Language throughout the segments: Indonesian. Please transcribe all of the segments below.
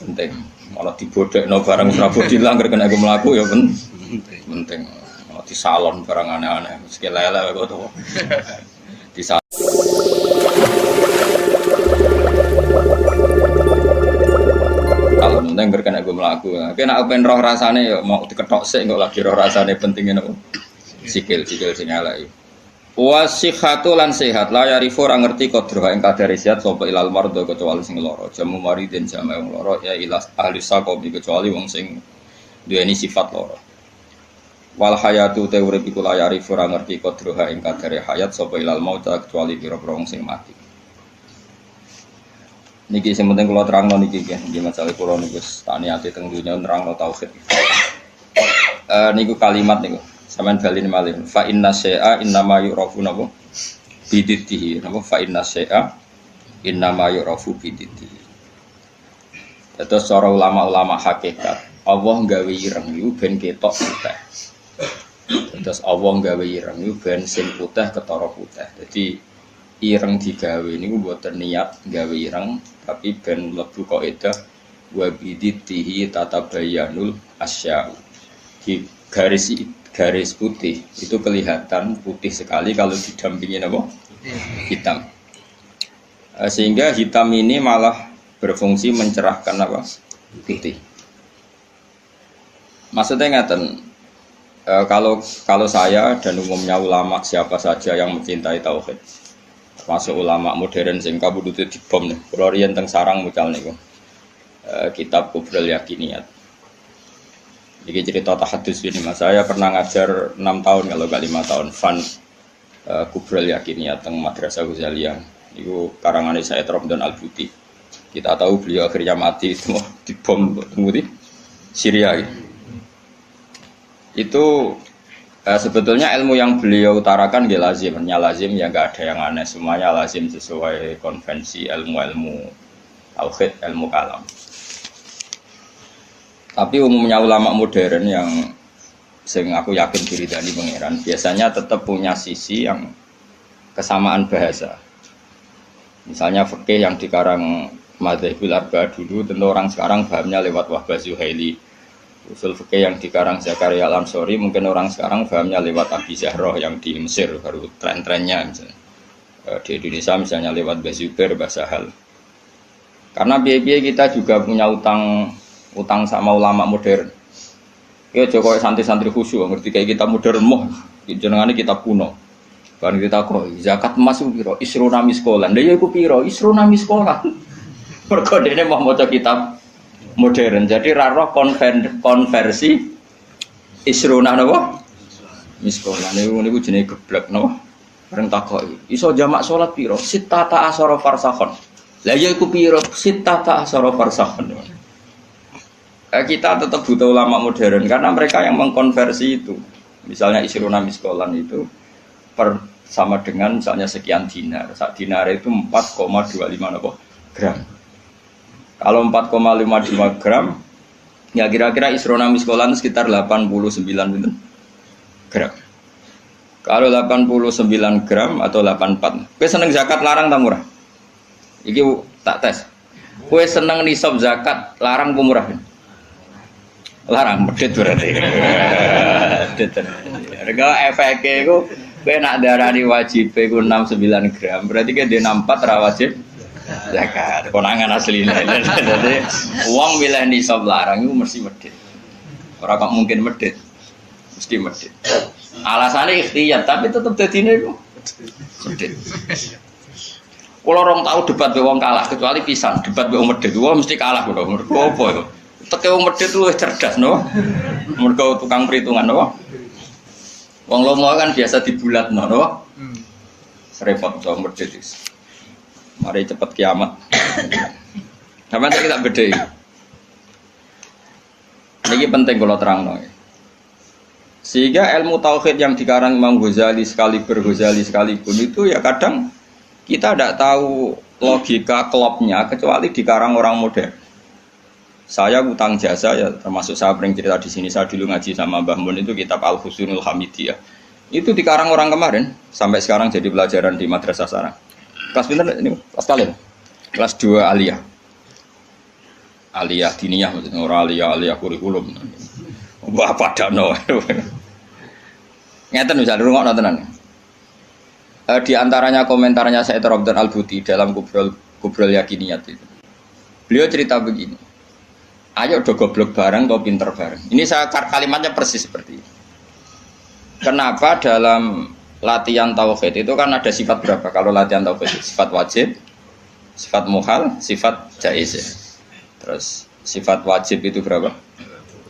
penting. Malah dibodekno barang Prabu dilanggar kena aku mlaku ya penting. Malah di salon barang aneh-aneh. Meski lele kok to. Di salon. Kalau penting kena aku mlaku. Kena open roh rasane ya mau diketok sik kok lagi roh rasane pentingnya nopo. Sikil sing elek. Wasihatu lan sehat la yarifu ora ngerti kodroha ing kadare sehat sapa ilal mardo kecuali sing lara jamu maridin jamae wong lara ya ilas ahli sakobi kecuali wong sing duweni sifat lara wal hayatu te urip iku la yarifu ora ngerti kodroha ing kadare hayat sapa ilal maut kecuali pira-pira wong sing mati niki sing penting kula terangno niki nggih masalah kula niku tak niate teng dunya nerangno tauhid niku kalimat niku sampeyan baline malih fa inna syai'a innama yu'rafu napa bididdihi napa fa inna syai'a innama yu'rafu bididdihi. Terus cara ulama-ulama hakikat Allah gawe ireng iku ben ketok putih. Terus Allah gawe ireng iku ben sing putih ketara putih. Jadi ireng digawe niku mboten niat gawe ireng tapi ben mlebu kaidah wa bididdihi tatabayyanul asya'u. Di garis putih itu kelihatan putih sekali kalau didampingi apa? Hitam. Sehingga hitam ini malah berfungsi mencerahkan apa? Putih. Maksudnya ngaten, kalau saya dan umumnya ulama siapa saja yang mencintai tauhid, termasuk ulama modern sing kabudute dibom nih, kula riyen teng sarang mucal niku. Kitab Kubrul Yakiniyat. Ini cerita tahadus ini mas, saya pernah ngajar 6 tahun kalau gak 5 tahun Fan Kubrul Yakiniyat teng Madrasah Ghazaliyah. Itu karangan Sayyid Ramdan Al-Buti. Kita tahu beliau akhirnya mati itu dibom di Syria. Itu sebetulnya ilmu yang beliau utarakan dia lazimnya lazim ya nggak ada yang aneh, semuanya lazim sesuai konvensi ilmu-ilmu tauhid, ilmu kalam. Tapi umumnya ulama modern yang sing aku yakin diridani pangeran biasanya tetap punya sisi yang kesamaan bahasa. Misalnya fikih yang dikarang Madzhabul Arba'ah dulu tentu orang sekarang pahamnya lewat Wahbah Zuhaili. Usul fikih yang dikarang Zakaria Al-Ansori mungkin orang sekarang pahamnya lewat Abi Zahroh yang di Mesir baru tren-trennya misalnya. Di Indonesia misalnya lewat Bazubair, Basahal. Karena biaya kita juga punya utang sama ulama modern. Ya Jokowi santri-santri khusyuk ngerti kayak kita modern moh jenengane kita kuno. Kan kita kok zakat emas ku piro? Isruna miskolan. Lha ya iku piro? Isruna miskolan. Mergo dene mau maca kitab modern. Jadi ra roh konversi isruna napa? Miskolan niku jenenge geblek napa? Bareng takoki. Iso jamak salat piro? Sittata asyara farsakhon. Lah ya iku piro? Sittata asyara farsakhon. Kita tetap butuh ulama modern karena mereka yang mengkonversi itu. Misalnya isruna miskolan itu sama dengan misalnya sekian dinar. Sak dinar itu 4,25 gram. Kalau 4,55 gram ya kira-kira isruna miskolan sekitar 89 gram. Kalau 89 gram atau 84. Kowe seneng zakat larang ta murah? Iki tak tes. Kowe seneng nisab zakat larang apa murah? Larang medhit berarti. Medhit. Rega efeke iku kowe nak darani wajib iku 69 gram, berarti ke dia 64 ra wajib zakat. Konangan asline. Dadi wong milih nisab larang iku mesti medhit. Ora kok mungkin medhit. Mesti medhit. Alasane ikhtiyar tapi tetep dadine iku medhit. Kula rong tau debat be wong kalah kecuali pisan debat be wong medhit. Wong mesti kalah kok. Mergo apa ya? Teke wong medhit luwih cerdas no. Mergo tukang perhitungan no. Wong lomo kan biasa dibulatno no. Repot wong medhit iki. Mari cepet kiamat. Sampeyan tak bedhei. Niki penting kula terangno. Sehingga ilmu tauhid yang dikarang Imam Ghazali sekalipun itu ya kadang kita tidak tahu logika klopnya kecuali dikarang orang modern. Saya utang jasa ya termasuk saya sering cerita di sini, saya dulu ngaji sama Mbah Mun itu kitab Al-Husnul Hamidiyah. Itu dikarang orang kemarin sampai sekarang jadi pelajaran di madrasah sarang. Kelas pinten ini? Kelas kalian? Kelas 2 aliyah. aliyah diniyah maksudnya ora aliyah kurikulum. Wah padano. Ngeten misal rungokno tenan. Di antaranya komentarnya Said Rabdan Al-Buti dalam Kubrul Yakiniyat itu. Beliau cerita begini. Ayo do goblok bareng atau pinter bareng. Ini saya kalimatnya persis seperti ini. Kenapa dalam latihan tauhid itu kan ada sifat berapa? Kalau latihan tauhid sifat wajib, sifat muhal, sifat jaiz ya. Terus sifat wajib itu berapa?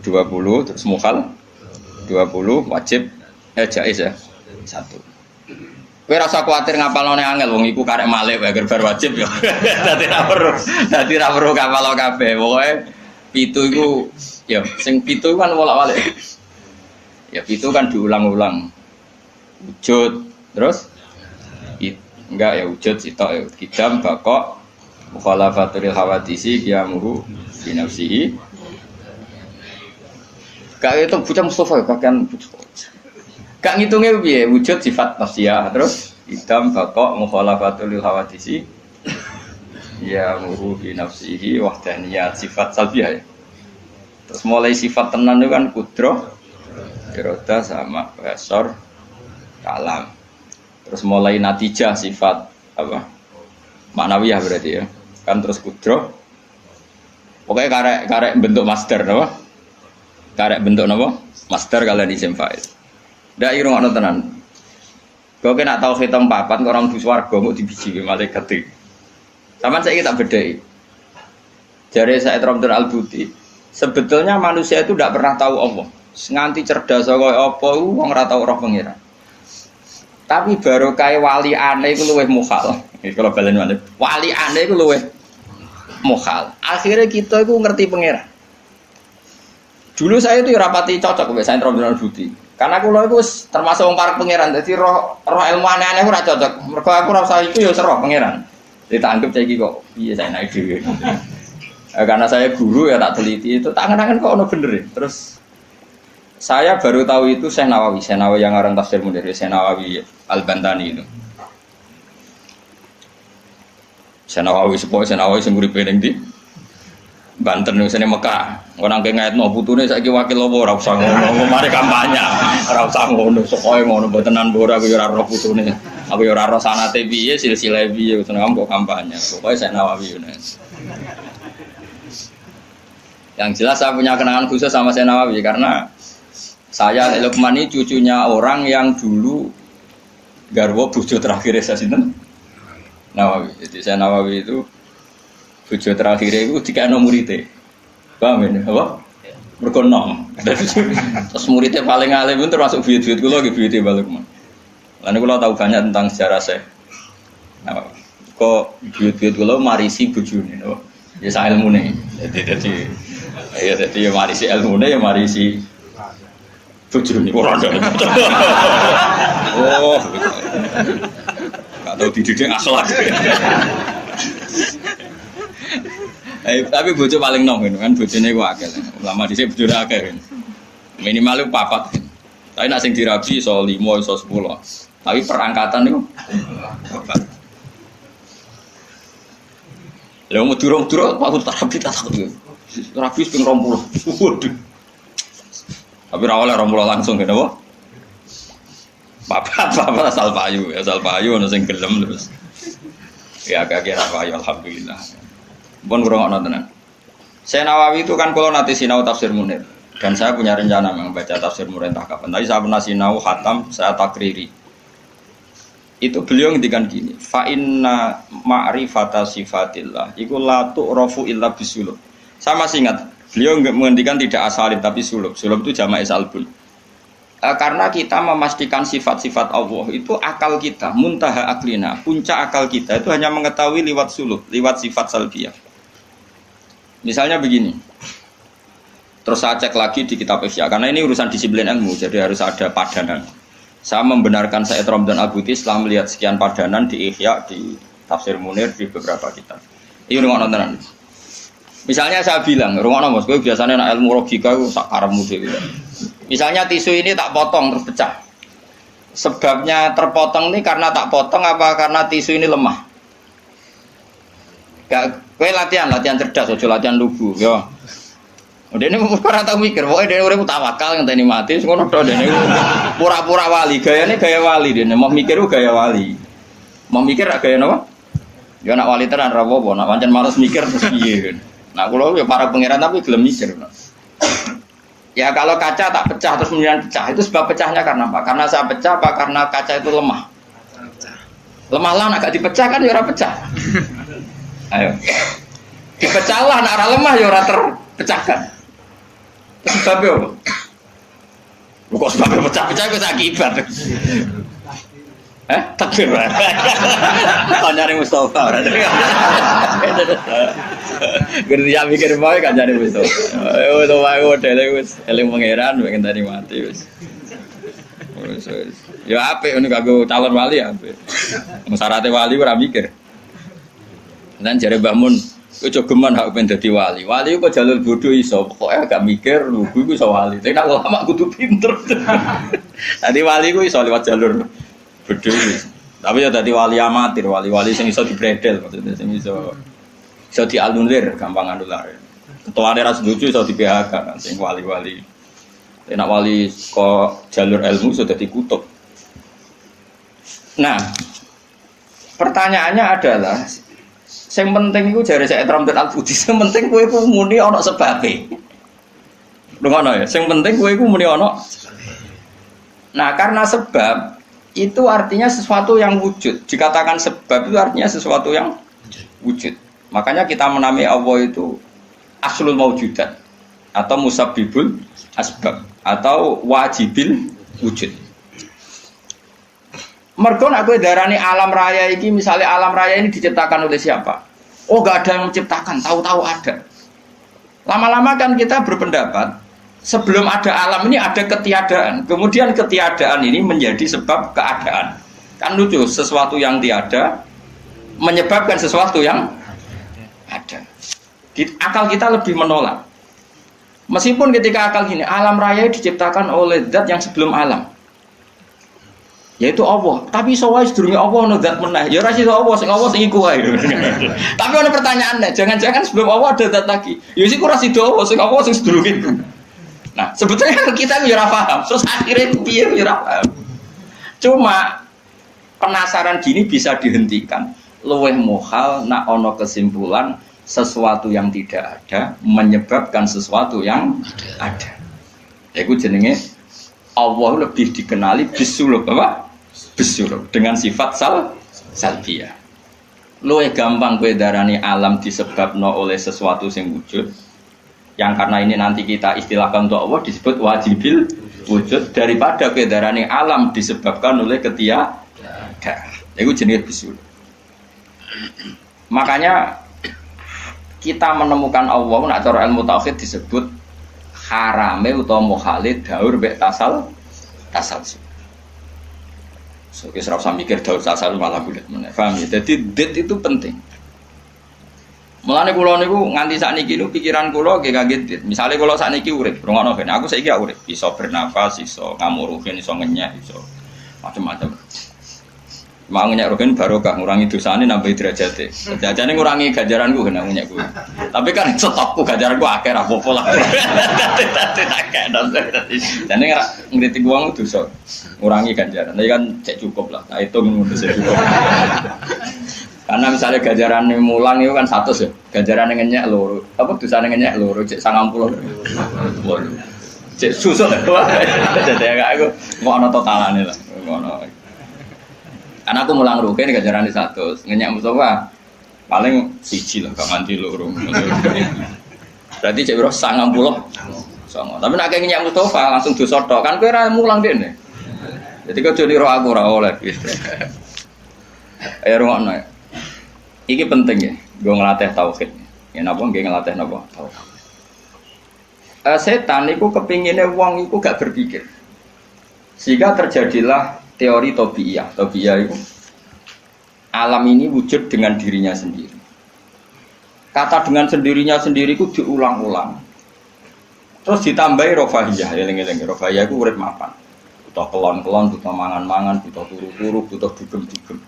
20, terus muhal 20, wajib jaiz ya. 1. Kowe rasa kuwatir ngapalone angel wong iku karek malih wae bar wajib ya. Dadi ra perlu kapal kabeh. Pokoke 7 iku ya sing 7 kan wolak-walik. Ya 7 kan diulang-ulang. Wujud terus enggak ya wujud sitok ya kidam bakok mukhalafatul hawadisi qiyamuhu bi nafsihi. Kayak itu bocah Mustafa pakaian gak ngitungnya piye wujud sifat nafsiyah terus idam bakok mukhalafatul hawadisi ya muhu bi nafsihi wahdaniyat sifat salbiyah ya. Terus mulai sifat tenan itu kan kudroh iroda sama basor kalam. Terus mulai natijah sifat apa maknawiyah berarti ya kan terus kudroh pokoknya karek bentuk master apa karek bentuk apa master kalian isim fa'il. Ndak ira ngono tenan. Kok nek tau hitam papat kok orang dus warga mau dibiji malaikat iki. Saman saiki tak bedheki. Jare Said Rabdan Al-Buti, sebetulnya manusia itu tidak pernah tahu Allah. Nganti cerdas kaya apa wong ora tau roh pengiran. Tapi baru kae wali aneh iku luwih mukhal. Iki kalau balen maneh. Wali aneh iku luwih mukhal. Akhirnya kita iku ngerti pengiran. Dulu saya itu rapati cocok mbek Said Rabdan Al-Buti. Karena kula iku termasuk wong parek pangeran, dadi roh ilmu aneh-aneh ora cocok. Mergo aku ora usah iku ya roh pangeran. Ditanggep saiki kok piye saya naik dhewe. Karena saya guru ya tak teliti itu tangan-tangan kok ono bener ya. Terus saya baru tahu itu Syekh Nawawi yang ngarang tafsir Munir, Syekh Nawawi Al-Bantani itu. Syekh Nawawi sing uripe ning ndi? Banten ning sene Mekah. Ora nang ngaitno putune saiki wakil apa ora usah ngono, mari kampanye. Ora usah ngono, pokoke ngono mbotenan ora aku ya ora roh putune. Aku ya ora roh sanate piye, silsilah piye, seneng kok kampanye. Pokoke Syekh Nawawi ngono. Yang jelas saya punya kenangan khusus sama Syekh Nawawi karena saya Lukman ini cucunya orang yang dulu garwa bojo terakhir saya sinten Nawawi. Jadi Syekh Nawawi itu bojo terakhir itu dikano murite. Paham ya? Apa? Mergo nom. Terus muridnya paling alim pun termasuk buyut-buyut kula nggih buyute balik men. Lan kula tahu banyak tentang sejarah Syekh. Nah, kok buyut-buyut kula marisi bojone napa? Ya sak ilmune. Jadi ya marisi ilmune ya marisi bojone ora ada. Oh. Enggak tahu dididik akhlak. Tapi bojo paling nom kan bojone ku akeh. Ulama dhisik bojone akeh. Minimal 4. Tapi nek sing dirabi iso 5 iso 10. Tapi perangkatan niku 4. Lah mau durung-durung aku terapi tak takut. Rabi ping 20. Waduh. Tapi ra oleh 20 langsung kene apa? Bapak asal payu ono sing gelem terus. Ya kagak payu alhamdulillah. Pun kurang tenan. Syekh Nawawi itu kan kalau nanti sinau tafsir Munir dan saya punya rencana membaca tafsir Munir entah kapan. Tapi saya pernah sinau khatam, saya takriri. Itu beliau ngendikan gini, fa inna ma'rifata sifatillah iku la tu'rafu illa bisulub. Saya masih ingat, beliau menghentikan tidak asalib tapi sulub. Sulub itu jamak salbun. Karena kita memastikan sifat-sifat Allah itu akal kita, muntaha aklina, puncak akal kita itu hanya mengetahui lewat sulub, lewat sifat salbiyah. Misalnya begini, terus saya cek lagi di kitab Ihya, karena ini urusan disiplin ilmu, jadi harus ada padanan. Saya membenarkan Said Rabdan Al-Buti setelah melihat sekian padanan di Ihya, di Tafsir Munir, di beberapa kitab. Ini rumah nontonan. Misalnya saya bilang, rumah nonton, gue biasanya nak ilmu logika itu tak karammu deh. Misalnya tisu ini tak potong terus pecah. Sebabnya terpotong ini karena tak potong apa karena tisu ini lemah? Gak kowe latihan cerdas aja latihan lugu yo. Dene ora tau mikir, pokoke dene urip tawakal ngenteni mati, ngono tok dene pura-pura wali, gayane gaya wali dene, mau mikir gaya wali. Mau mikir gaya napa? Ya nak wali tenan ra apa-apa, nak pancen males mikir terus piye. Nah kula ya para pangeran tapi gelem mikir. Ya kalau kaca tak pecah terus kemudian pecah, itu sebab pecahnya karena apa? Karena saya pecah apa karena kaca itu lemah? Lemah lah, nak gak dipecah kan ya ora pecah. Ayo. Dipecah lah, nak ora lemah ya ora terpecahkan. Terus sebabnya apa? Kok sebabnya pecah-pecah itu akibat. Takbir. Kau nyari Mustafa. Gerti ya mikir bae kan nyari Mustafa. Itu wae modele wis eling pangeran pengen tadi mati wis. Ya apik ngono kanggo calon wali apik. Syaratnya wali ora mikir. Dan jare Mbah Mun, kowe aja geman hak ben dadi wali. Wali kok jalur bodoh iso, pokoke agak mikir lugu iku iso wali. Tapi nek ulama kudu pinter. Tadi wali ku iso lewat jalur bodoh. Tapi ya dadi wali amatir, wali-wali sing iso dibredel maksudnya sing iso dianulir, gampang anulir. Ketuane ra setuju iso di PHK sing wali-wali. Nek wali kok jalur ilmu sudah dikutuk. Nah, pertanyaannya adalah yang penting itu jare saya Ramdan Al-Budi, yang penting kowe iku muni ana sebabe. Ngono ya, yang penting kowe iku muni ana. Nah, karena sebab itu artinya sesuatu yang wujud. Dikatakan sebab itu artinya sesuatu yang wujud. Makanya kita menamai Allah itu aslul maujudat atau musabbibul asbab atau wajibil wujud. Mergo nek kowe darani alam raya iki, misalnya alam raya ini diciptakan oleh siapa? Oh, enggak ada yang menciptakan, tahu-tahu ada. Lama-lama kan kita berpendapat sebelum ada alam ini ada ketiadaan. Kemudian ketiadaan ini menjadi sebab keadaan. Kan lucu, sesuatu yang tiada menyebabkan sesuatu yang ada. Akal kita lebih menolak. Meskipun ketika akal gini, alam raya diciptakan oleh zat yang sebelum alam, yaitu Allah. Tapi soalnya sedurunge Allah ono zat meneh. Ya ora sih Allah sing iku wae. Tapi ada pertanyaannya, jangan-jangan sebelum Allah ada zat lagi. Ya sik ora sida Allah sing sedurunge iku. Nah, sebetulnya kita ya ora paham. Terus akhirnya piye ya ora paham. Cuma penasaran gini bisa dihentikan. Luweh mohal nak ono kesimpulan sesuatu yang tidak ada menyebabkan sesuatu yang ada. Iku jenenge Allah lebih dikenali bisuluk apa? Bisuluk dengan sifat salbiyah. Luwih gampang kowe darani alam disebabno oleh sesuatu yang wujud. Yang karena ini nanti kita istilahkan untuk Allah disebut wajibil wujud daripada kowe darani alam disebabkan oleh ketiadaan. Iku jenenge bisuluk. Makanya kita menemukan Allah nak cara ilmu tauhid disebut harame utawa muhalid daur mek tasal. So kita harus mikir daur tasal malah bulat meneh. Paham ya? Jadi det itu penting. Mulane kula niku nganti sakniki niku pikiran kula nggih kaget dit. Misale kula sakniki urip, rungono ben aku saiki urip, iso bernafas, iso ngamuruhin, iso ngenyek, iso macam-macam. Mau ngenyek rogen barokah ngurangi dosane nambah derajate. Jajane ngurangi ganjaranku kena ngenyek kuwi. Tapi kan stokku ganjaranku akeh ra apa-apa lah. Dene ora ngritik wong dosa. Ngurangi ganjaran. Tapi kan cek cukup lah. Tak hitung ngono sik cukup. Karena misalnya ganjaran mulang itu kan 100 ya. Ganjaran ngenyek loro. Apa dosane ngenyek loro cek 90. Cek susut. Jadi aku mau ana totalane lah. Ngono. Karena aku mulang rugen ganjaran di 100, ngenyak Mustafa paling siji lah, gak nganti loro. Berarti cek biro 90. Tapi nak ngenyak Mustafa langsung dosa tok, kan kowe ora mulang dene. Jadi kau jadi roh aku ora oleh gitu. Ayo rungokno. Iki penting ya, gue ngelatih tauhid. Ya napa nggih ngelatih napa? Tauhid. Setan iku kepinginnya wong iku gak berpikir. Sehingga terjadilah teori tobiyah. Tobiyah itu alam ini wujud dengan dirinya sendiri. Kata dengan sendirinya sendiri itu diulang-ulang. Terus ditambahi rofahiyah, eling-eling rofahiyah itu urip mapan. Butuh kelon-kelon, butuh mangan-mangan, butuh turu-turu, butuh dugem-dugem.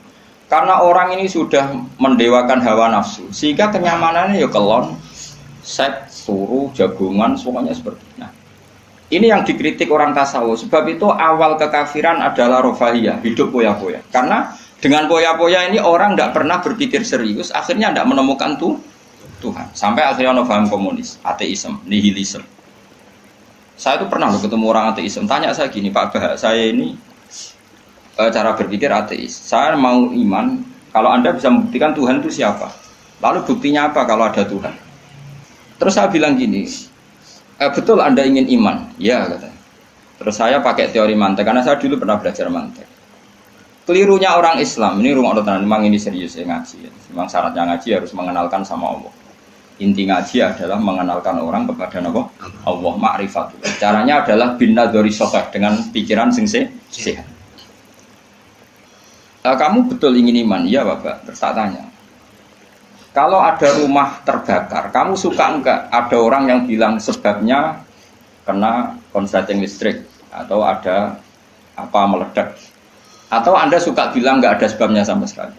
Karena orang ini sudah mendewakan hawa nafsu, sehingga kenyamanannya ya kelon, seks, turu, jagungan, semuanya seperti itu. Nah, ini yang dikritik orang tasawuf. Sebab itu awal kekafiran adalah rofahiyah, hidup poya-poya. Karena dengan poya-poya ini orang tidak pernah berpikir serius, akhirnya tidak menemukan Tuhan. Sampai akhirnya ono paham komunis, ateisme, nihilisme. Saya itu pernah loh ketemu orang ateisme, tanya saya gini, Pak Bah, saya ini cara berpikir ateis. Saya mau iman, kalau Anda bisa membuktikan Tuhan itu siapa? Lalu buktinya apa kalau ada Tuhan? Terus saya bilang gini, betul Anda ingin iman? Ya, katanya. Terus saya pakai teori mantek, karena saya dulu pernah belajar mantek. Kelirunya orang Islam, ini rumah Allah, memang ini serius ya ngaji. Memang syaratnya ngaji harus mengenalkan sama Allah. Inti ngaji adalah mengenalkan orang kepada Allah, ma'rifatul. Caranya adalah bin nadzari sahih, dengan pikiran sing sehat. Kamu betul ingin iman? Iya Bapak. Terus tak tanya, kalau ada rumah terbakar, kamu suka enggak ada orang yang bilang sebabnya kena konsleting listrik atau ada apa meledak, atau Anda suka bilang enggak ada sebabnya sama sekali?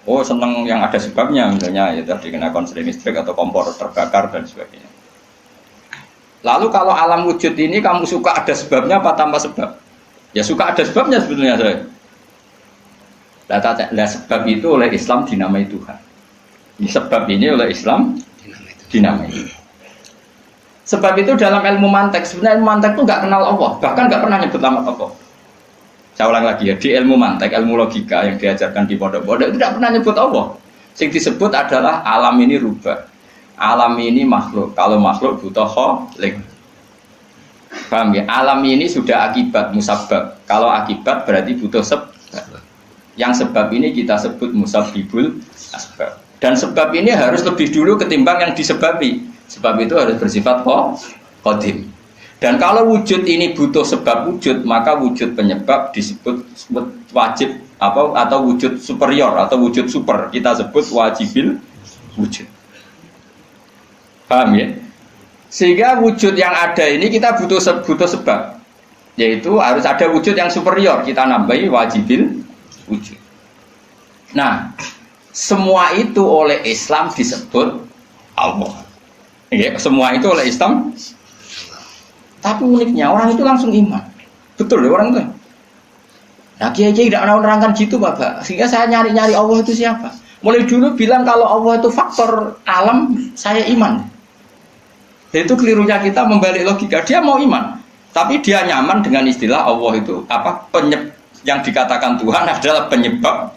Oh seneng yang ada sebabnya, misalnya ya tadi kena konsleting listrik atau kompor terbakar dan sebagainya. Lalu kalau alam wujud ini kamu suka ada sebabnya apa tanpa sebab? Ya suka ada sebabnya sebetulnya saya. Nah, sebab itu oleh Islam dinamai Tuhan. Sebab ini oleh Islam dinamai. Sebab itu dalam ilmu mantek, sebenarnya ilmu mantek itu nggak kenal Allah, bahkan nggak pernah nyebut nama Allah. Saya ulang lagi ya, di ilmu mantek, ilmu logika yang diajarkan di pondok-pondok itu tidak pernah nyebut Allah. Yang disebut adalah alam ini rubah, alam ini makhluk. Kalau makhluk butuh kholik. Paham ya? Alam ini sudah akibat musabab. Kalau akibat berarti butuh sebab. Yang sebab ini kita sebut musabbibul asbab. Dan sebab ini harus lebih dulu ketimbang yang disebabi. Sebab itu harus bersifat qadim. Dan kalau wujud ini butuh sebab wujud, maka wujud penyebab disebut wajib atau wujud superior atau wujud super. Kita sebut wajibil wujud. Paham ya? Sehingga wujud yang ada ini kita butuh sebab. Yaitu harus ada wujud yang superior. Kita nambahi wajibil wujud. Nah, semua itu oleh Islam disebut Allah. Ya, semua itu oleh Islam. Tapi uniknya orang itu langsung iman. Betul ya orang itu. Nah, kiai-kiai tidak menerangkan gitu, Bapak. Sehingga saya nyari-nyari Allah itu siapa. Mulai dulu bilang kalau Allah itu faktor alam, saya iman. Itu kelirunya kita membalik logika. Dia mau iman, tapi dia nyaman dengan istilah Allah itu apa? Yang dikatakan Tuhan adalah penyebab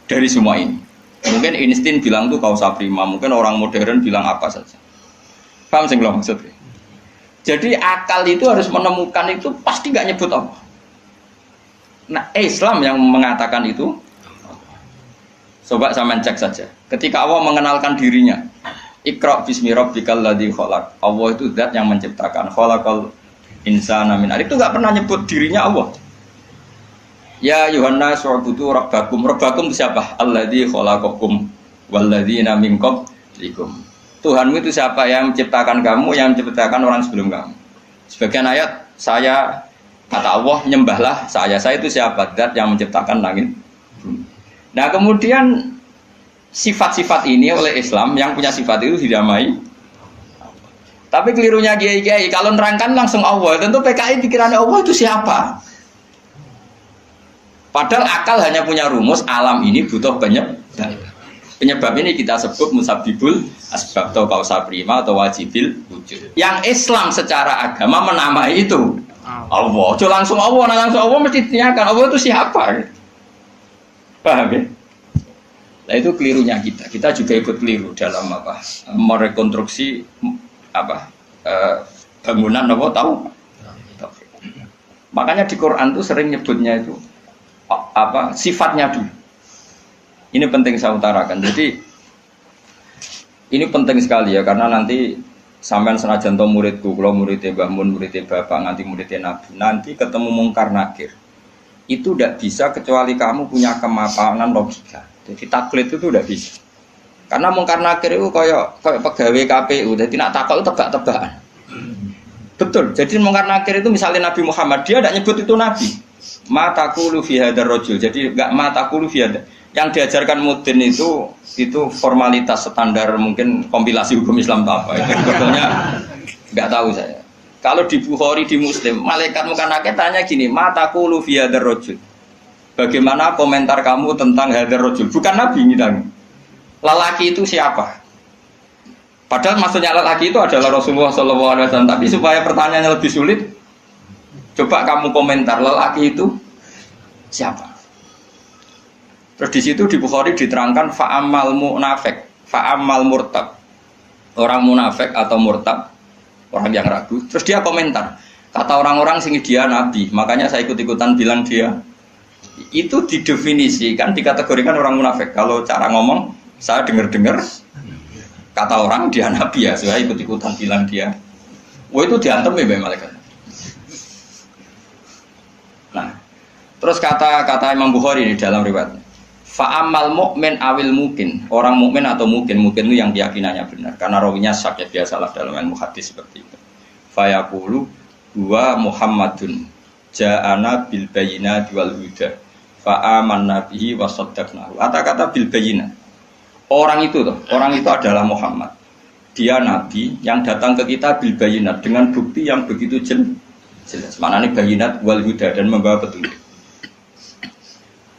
dari semua ini. Mungkin Einstein bilang itu kausa prima, mungkin orang modern bilang apa saja. Paham sih belum maksudnya? Jadi akal itu harus menemukan itu pasti nggak nyebut Allah. Nah Islam yang mengatakan itu, coba sama cek saja. Ketika Allah mengenalkan dirinya, Iqra bismi rabbikal ladzi khalaq. Allah itu zat yang menciptakan. Khalaqal insana min 'alaq. Itu nggak pernah nyebut dirinya Allah. Ya Yohanes wa'budu rabbakum. Rabbakum itu siapa? Alladzi khalaqakum walladzina min qablikum. Tuhanmu itu siapa? Yang menciptakan kamu, yang menciptakan orang sebelum kamu. Sebagian ayat saya kata Allah nyembahlah saya itu siapa? Zat yang menciptakan langit bumi. Nah kemudian sifat-sifat ini oleh Islam yang punya sifat itu dinamai. Tapi kelirunya kiai-kiai kalau nerangkan langsung Allah. Tentu PKI pikirannya Allah itu siapa? Padahal akal hanya punya rumus alam ini butuh penyebab. Penyebab ini kita sebut musabbibul asbab atau kausa prima atau wajibil wujud. Yang Islam secara agama menamai itu Allah. Cuma langsung Allah, langsung Allah mesti ditanyakan Allah itu siapa? Paham ya? Nah itu kelirunya kita. Kita juga ikut keliru dalam apa? Merekonstruksi apa? Bangunan apa tahu? Makanya di Quran tuh sering nyebutnya itu apa sifatnya dulu. Ini penting saya utarakan. Jadi ini penting sekali ya karena nanti sampean senajan to muridku, kalau muridnya Mbah Mun, muridnya Bapak, nanti muridnya Nabi, nanti ketemu mungkar nakir. Itu tidak bisa kecuali kamu punya kemapanan logika. Jadi taklid itu tidak bisa. Karena mungkar nakir itu kayak pegawai KPU, jadi nak takut itu tebak-tebakan. Betul. Jadi mungkar nakir itu misalnya Nabi Muhammad, dia tidak nyebut itu Nabi. Mataku lu fi hadar rojul. Jadi enggak mataku lu fi hadar. Yang diajarkan mudin itu formalitas standar mungkin kompilasi hukum Islam atau apa. Itu sebetulnya nggak tahu saya. Kalau di Bukhari di Muslim, malaikat muka nakir tanya gini, mataku fi hadzal rajul. Bagaimana komentar kamu tentang hadzal rajul? Bukan Nabi ngidang. Lelaki itu siapa? Padahal maksudnya lelaki itu adalah Rasulullah SAW. Tapi supaya pertanyaannya lebih sulit, coba kamu komentar lelaki itu siapa? Terus di situ di Bukhari diterangkan fa'amal munafik, fa'amal murtab. Orang munafik atau murtab, orang yang ragu. Terus dia komentar, kata orang-orang sing dia nabi, makanya saya ikut-ikutan bilang dia. Itu didefinisikan, dikategorikan orang munafik. Kalau cara ngomong, saya dengar-dengar kata orang dia nabi ya, saya ikut-ikutan bilang dia. Wah itu diantem ya malaikat. Nah, terus kata Imam Bukhari di dalam riwayat. Fa'amal mu'min awil mungkin, orang mukmin atau mungkin itu yang keyakinannya benar karena rawinya syak ya, biasalah dalam ilmu hadis seperti itu. Fayaqulu huwa Muhammadun ja'ana bil bayyinati wal huda fa'amanna bihi wa saddaqnahu. Kata-kata bil bayyinah. Orang itu adalah Muhammad. Dia nabi yang datang ke kita bil bayyinat dengan bukti yang begitu jelas. Maknanya bayyinat wal huda dan membawa petunjuk.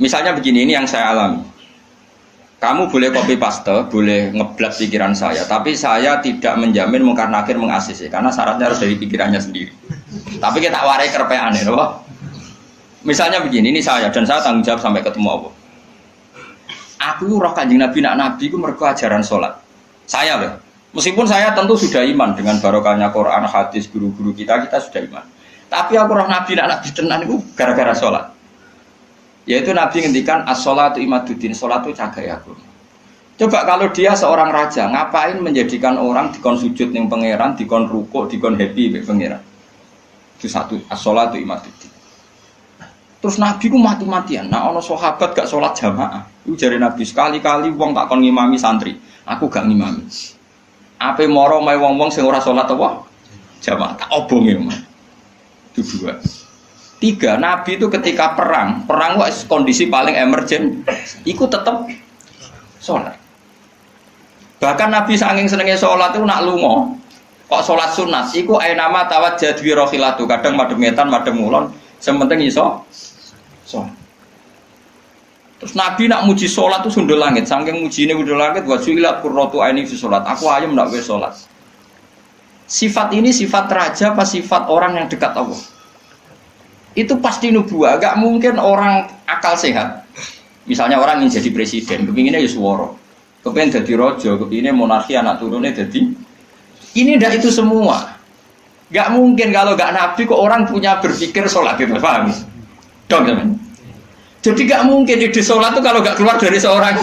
Misalnya begini, ini yang saya alami. Kamu boleh copy paste, boleh ngeblak pikiran saya, tapi saya tidak menjamin mungkar nakir mengasis, karena syaratnya harus dari pikirannya sendiri. Tapi kita warai kerpeane, loh. Misalnya begini, ini saya dan saya tanggung jawab sampai ketemu Allah. Aku roh Kanjeng Nabi nak nabi ku mergo ajaran salat. Saya loh. Meskipun saya tentu sudah iman dengan barokahnya Quran, hadis, guru-guru kita sudah iman. Tapi aku roh nabi nak nabi tenan itu gara-gara salat. Yaitu Nabi ngendikan as-sholatu imaduddin, sholat itu cagai aku. Coba kalau dia seorang raja, ngapain menjadikan orang dikon sujud ning pangeran, dikon rukuk, dikon happy mbek pangeran. Itu satu, as-sholatu imaduddin. Terus Nabi ku mati-matian. Nah, ono sahabat gak sholat jamaah. Itu jare Nabi sekali-kali wong tak kon ngimami santri, aku gak ngimami. Ape moro mae wong-wong sing ora sholat apa? Jamaah tak obonge. Itu dua. Tiga, Nabi itu ketika perang kondisi paling emergen, ikut tetap sholat. Bahkan Nabi saking senengnya sholat itu nak lungo, kok sholat sunat, iku nama tawat jadwi rohilatu, kadang madem ngetan, madem ngulon, sementing iso sholat. Terus Nabi nak muji sholat itu sundul langit, saking muji ini sundul langit, wajulat kurrotu aini fi sholat, aku ayam nak wes sholat. Sifat ini sifat raja apa sifat orang yang dekat Allah? Itu pasti nubuah, gak mungkin orang akal sehat. Misalnya orang ingin jadi presiden, kepinginnya Yusworo, kepingin jadi rojo, kepinginnya monarki anak turunnya jadi. Ini ndak itu semua. Gak mungkin kalau gak nabi kok orang punya berpikir sholat gitu, paham? Dong teman. Jadi gak mungkin ide sholat itu kalau gak keluar dari seorang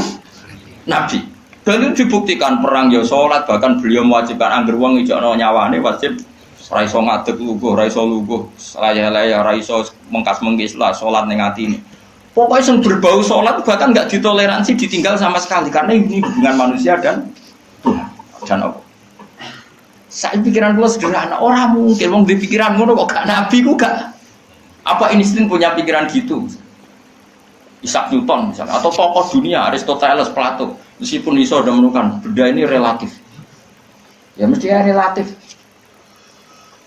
nabi. Dan itu dibuktikan perang ya sholat, bahkan beliau mewajibkan angger wong ijakno nyawane wajib. Raiso ngadeg luguh, raiso luguh, laya-laya, raiso mengkas-mengkis lah, sholat ning atine. Pokoknya yang berbau sholat bahkan nggak ditoleransi ditinggal sama sekali karena ini hubungan manusia dan Tuhan dan Allah. Saya pikiran gue sederhana, orang mungkin mau di pikiran gue kok gak nabi gue gak. Apa Einstein punya pikiran gitu? Isaac Newton misalnya, atau tokoh dunia Aristoteles, Plato, meskipun iso sudah menemukan benda ini relatif. Ya mesti relatif.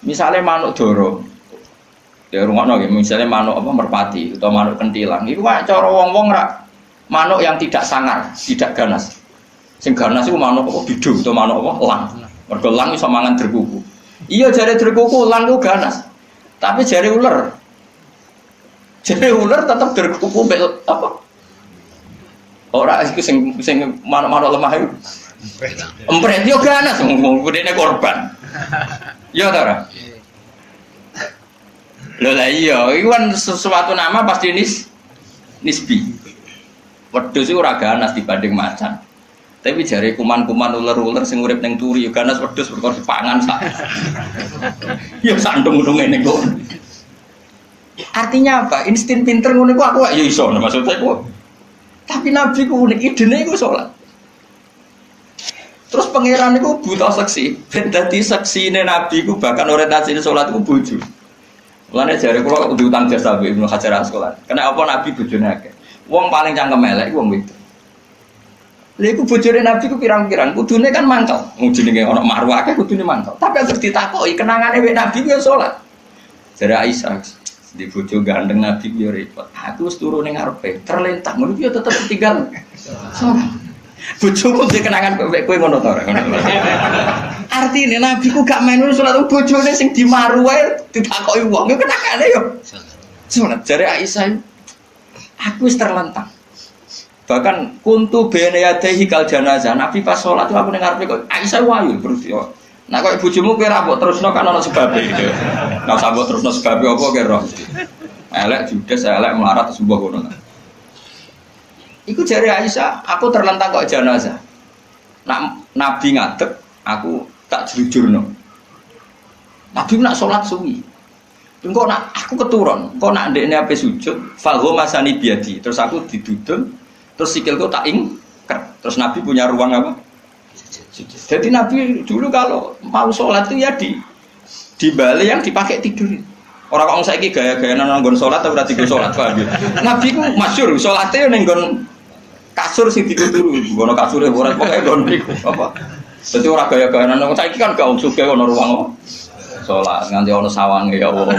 Misalnya manuk doro, ya rungokno nggih, misalnya manuk apa merpati atau manuk kentilang, itu kan cara wong-wong rak manuk yang tidak sangar, tidak ganas. Sing ganas itu manuk apa bidung atau manuk apa elang. Mergo elang iso mangan derkuku. Iya jare derkuku elang itu ganas. Tapi jare ular. Jare ular tetap derkuku apa? Ora iku sing manuk-manuk lemah itu. Empret yo ganas wong gedene korban. Ya ta. Lho lah iya, itu kan sesuatu nama pasti nisbi. Wedhus iku ora ganas dibanding macan. Tapi jare kuman-kuman ular-ular sing urip ning turi yo ganas wedhus perkara dipangan sak. Ya sandung-undung ngene kok. Artinya apa? Insting pinter ngono iku aku ya iso maksudnya iku. Tapi nabi ku unik idene iku salat. Terus pangeran itu buta seksi, ben dadi seksine nabi ku bahkan orientasine salat iku bojo. Mulane jare kula diutang jasa Ibnu Hajar Asqalani. Karena apa nabi bojone akeh. Wong paling cangkem elek wong wedok. Lha iku bojone Nabi ku pirang-pirang, kudune kan mangkel. Wong jenenge ana marwah akeh kudune mangkel. Tapi terus ditakoki kenangane wek Nabi ku salat. Jare Aisyah, di bojo gandeng Nabi ku yo repot. Aku wis turu ning ngarepe, terlentang ngono yo tetep tinggal. Salat. Bojoku dhe kenangan kowe ngono to ora ngono. Artine Nabi ku gak main salat bojone sing dimaru wae ditakoki wong yo kenangane yo. Salat. Jare Aisyah, aku wis terlentang. Bahkan kuntu bene yadehi kal janazah. Nabi pas sholat itu aku dengar kok Aisyah wayu terus yo. Nah kok bojomu kowe ra mbok terusno kan ana sebabe gitu. Nah sambok terusno sebabe apa kira? Elek judes elek melarat sebuah ngono. Iku jare Aisyah, aku terlentang kok janazah. Nak Nabi ngadeg, aku tak jujurno. Nabi nak sholat suwi. Engko nak aku keturun, kok nak ndekne ape sujud, falho masani biadi. Terus aku didudun. Terus sikilku tak ingker. Terus Nabi punya ruang apa? Jadi Nabi dulu kalau mau sholat itu ya di balik yang dipakai tidur. Orang kok saiki gaya-gaya nanggon sholat atau berarti gue sholat paham ya? Nabi ku masyhur sholatnya nenggon kasur sing dituturu. Gono kasure ora pokoke gon niku apa? Dadi ora gaya-gaya nang saiki kan gak sugih ono ruang apa? Sholat nganti ono sawange ya Allah.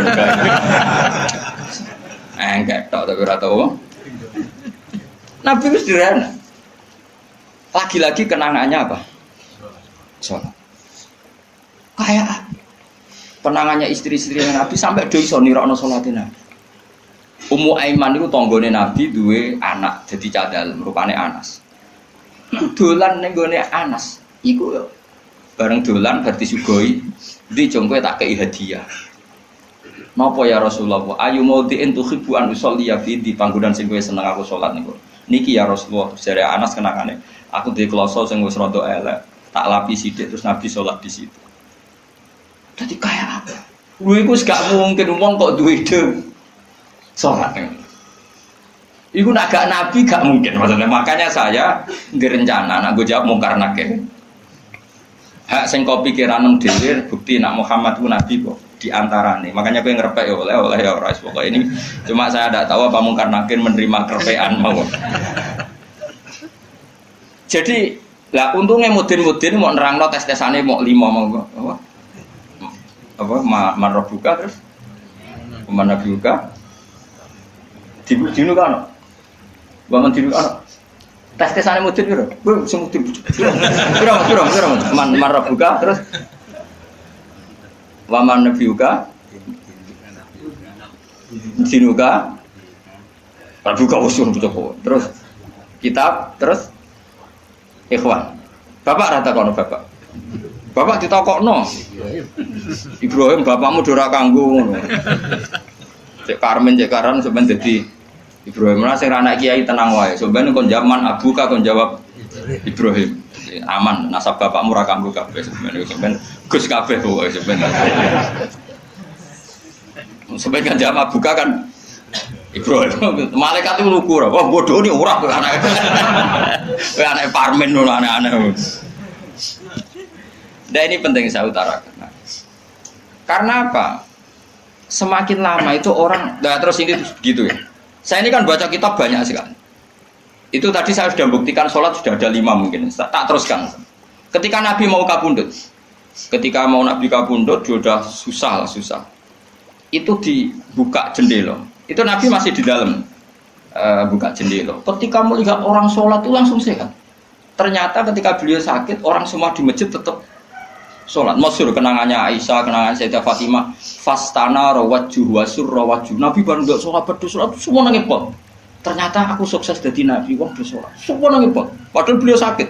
Enggak tok tapi ora tau. Nabi itu sederhana. Lagi-lagi kenangannya apa? Sholat. Kayak penangannya istri-istri Nabi sampai do iso nirakno sholatin Nabi. Ummu Aiman itu tanggane Nabi duwe anak jadi cadal rupane Anas. Dolan ning gone Anas. Iku bareng dolan bar disugoi, ndi jongkoe tak kei hadiah. Napa ya Rasulullah? Ayu maudhi'in tuhibbu an usolli fi di panggonan sing kowe seneng aku salat niku. Niki ya Rasulullah, jare Anas kenangane. Aku duwe kloso sing wis rada elek, tak lapi sithik terus Nabi salat di situ. Dadi kaya apa? Lha iku gak mungkin wong kok duwe ide salat. Iku nak gak Nabi gak mungkin maksudnya. Makanya saya direncana nak gue jawab mungkar nakir. Hak sing kau pikiran dhewe bukti nak Muhammad ku Nabi kok di antarane. Makanya gue ngerepek ya oleh ya ora pokok ini. Cuma saya tidak tahu apa mungkar nakir menerima kerepean mau. Jadi lah untungnya mudin-mudin mau nerangno tes-tesane mau 5 mau apa marbuka terus mana buka dinu kan bangun dinu kan tes-tesane mudin piro bu sing mudin piro man marbuka terus waman nabiuka dinuka marbuka usul butuh terus kitab terus ikhwan bapak rata kono bapak ditakokno Ibrahim bapakmu dora kanggo ngono cek Karmen cek Karan sampean dadi Ibrahim lah sing anak kiai tenang wae sampean kon zaman abuka kon jawab Ibrahim aman nasab bapakmu ra kanggo kabeh sampean Gus kabeh pokoke sampean kan jawab abuka kan Ibrahim malaikat itu lugu wah bodoh ini ora anak Parmen ngono aneh-aneh. Dan ini penting saya utarakan. Karena apa? Semakin lama itu orang, nah terus ini gitu ya. Saya ini kan baca kitab banyak sekali. Itu tadi saya sudah buktikan sholat sudah ada 5 mungkin. Tak teruskan. Ketika Nabi mau kabundut, sudah susah. Itu dibuka jendela. Itu Nabi masih di dalam buka jendela. Ketika melihat orang sholat itu langsung sehat. Ternyata ketika beliau sakit, orang semua di masjid tetap sholat. Masyhur kenangannya Aisyah, kenangan Sayyidah Fatimah. Fastana rawajjuh wasur rawajjuh. Nabi baru nggak sholat berdoa, semua nangis pot. Ternyata aku sukses jadi nabi, wong bersolat. Semua nangis pot. Padahal beliau sakit.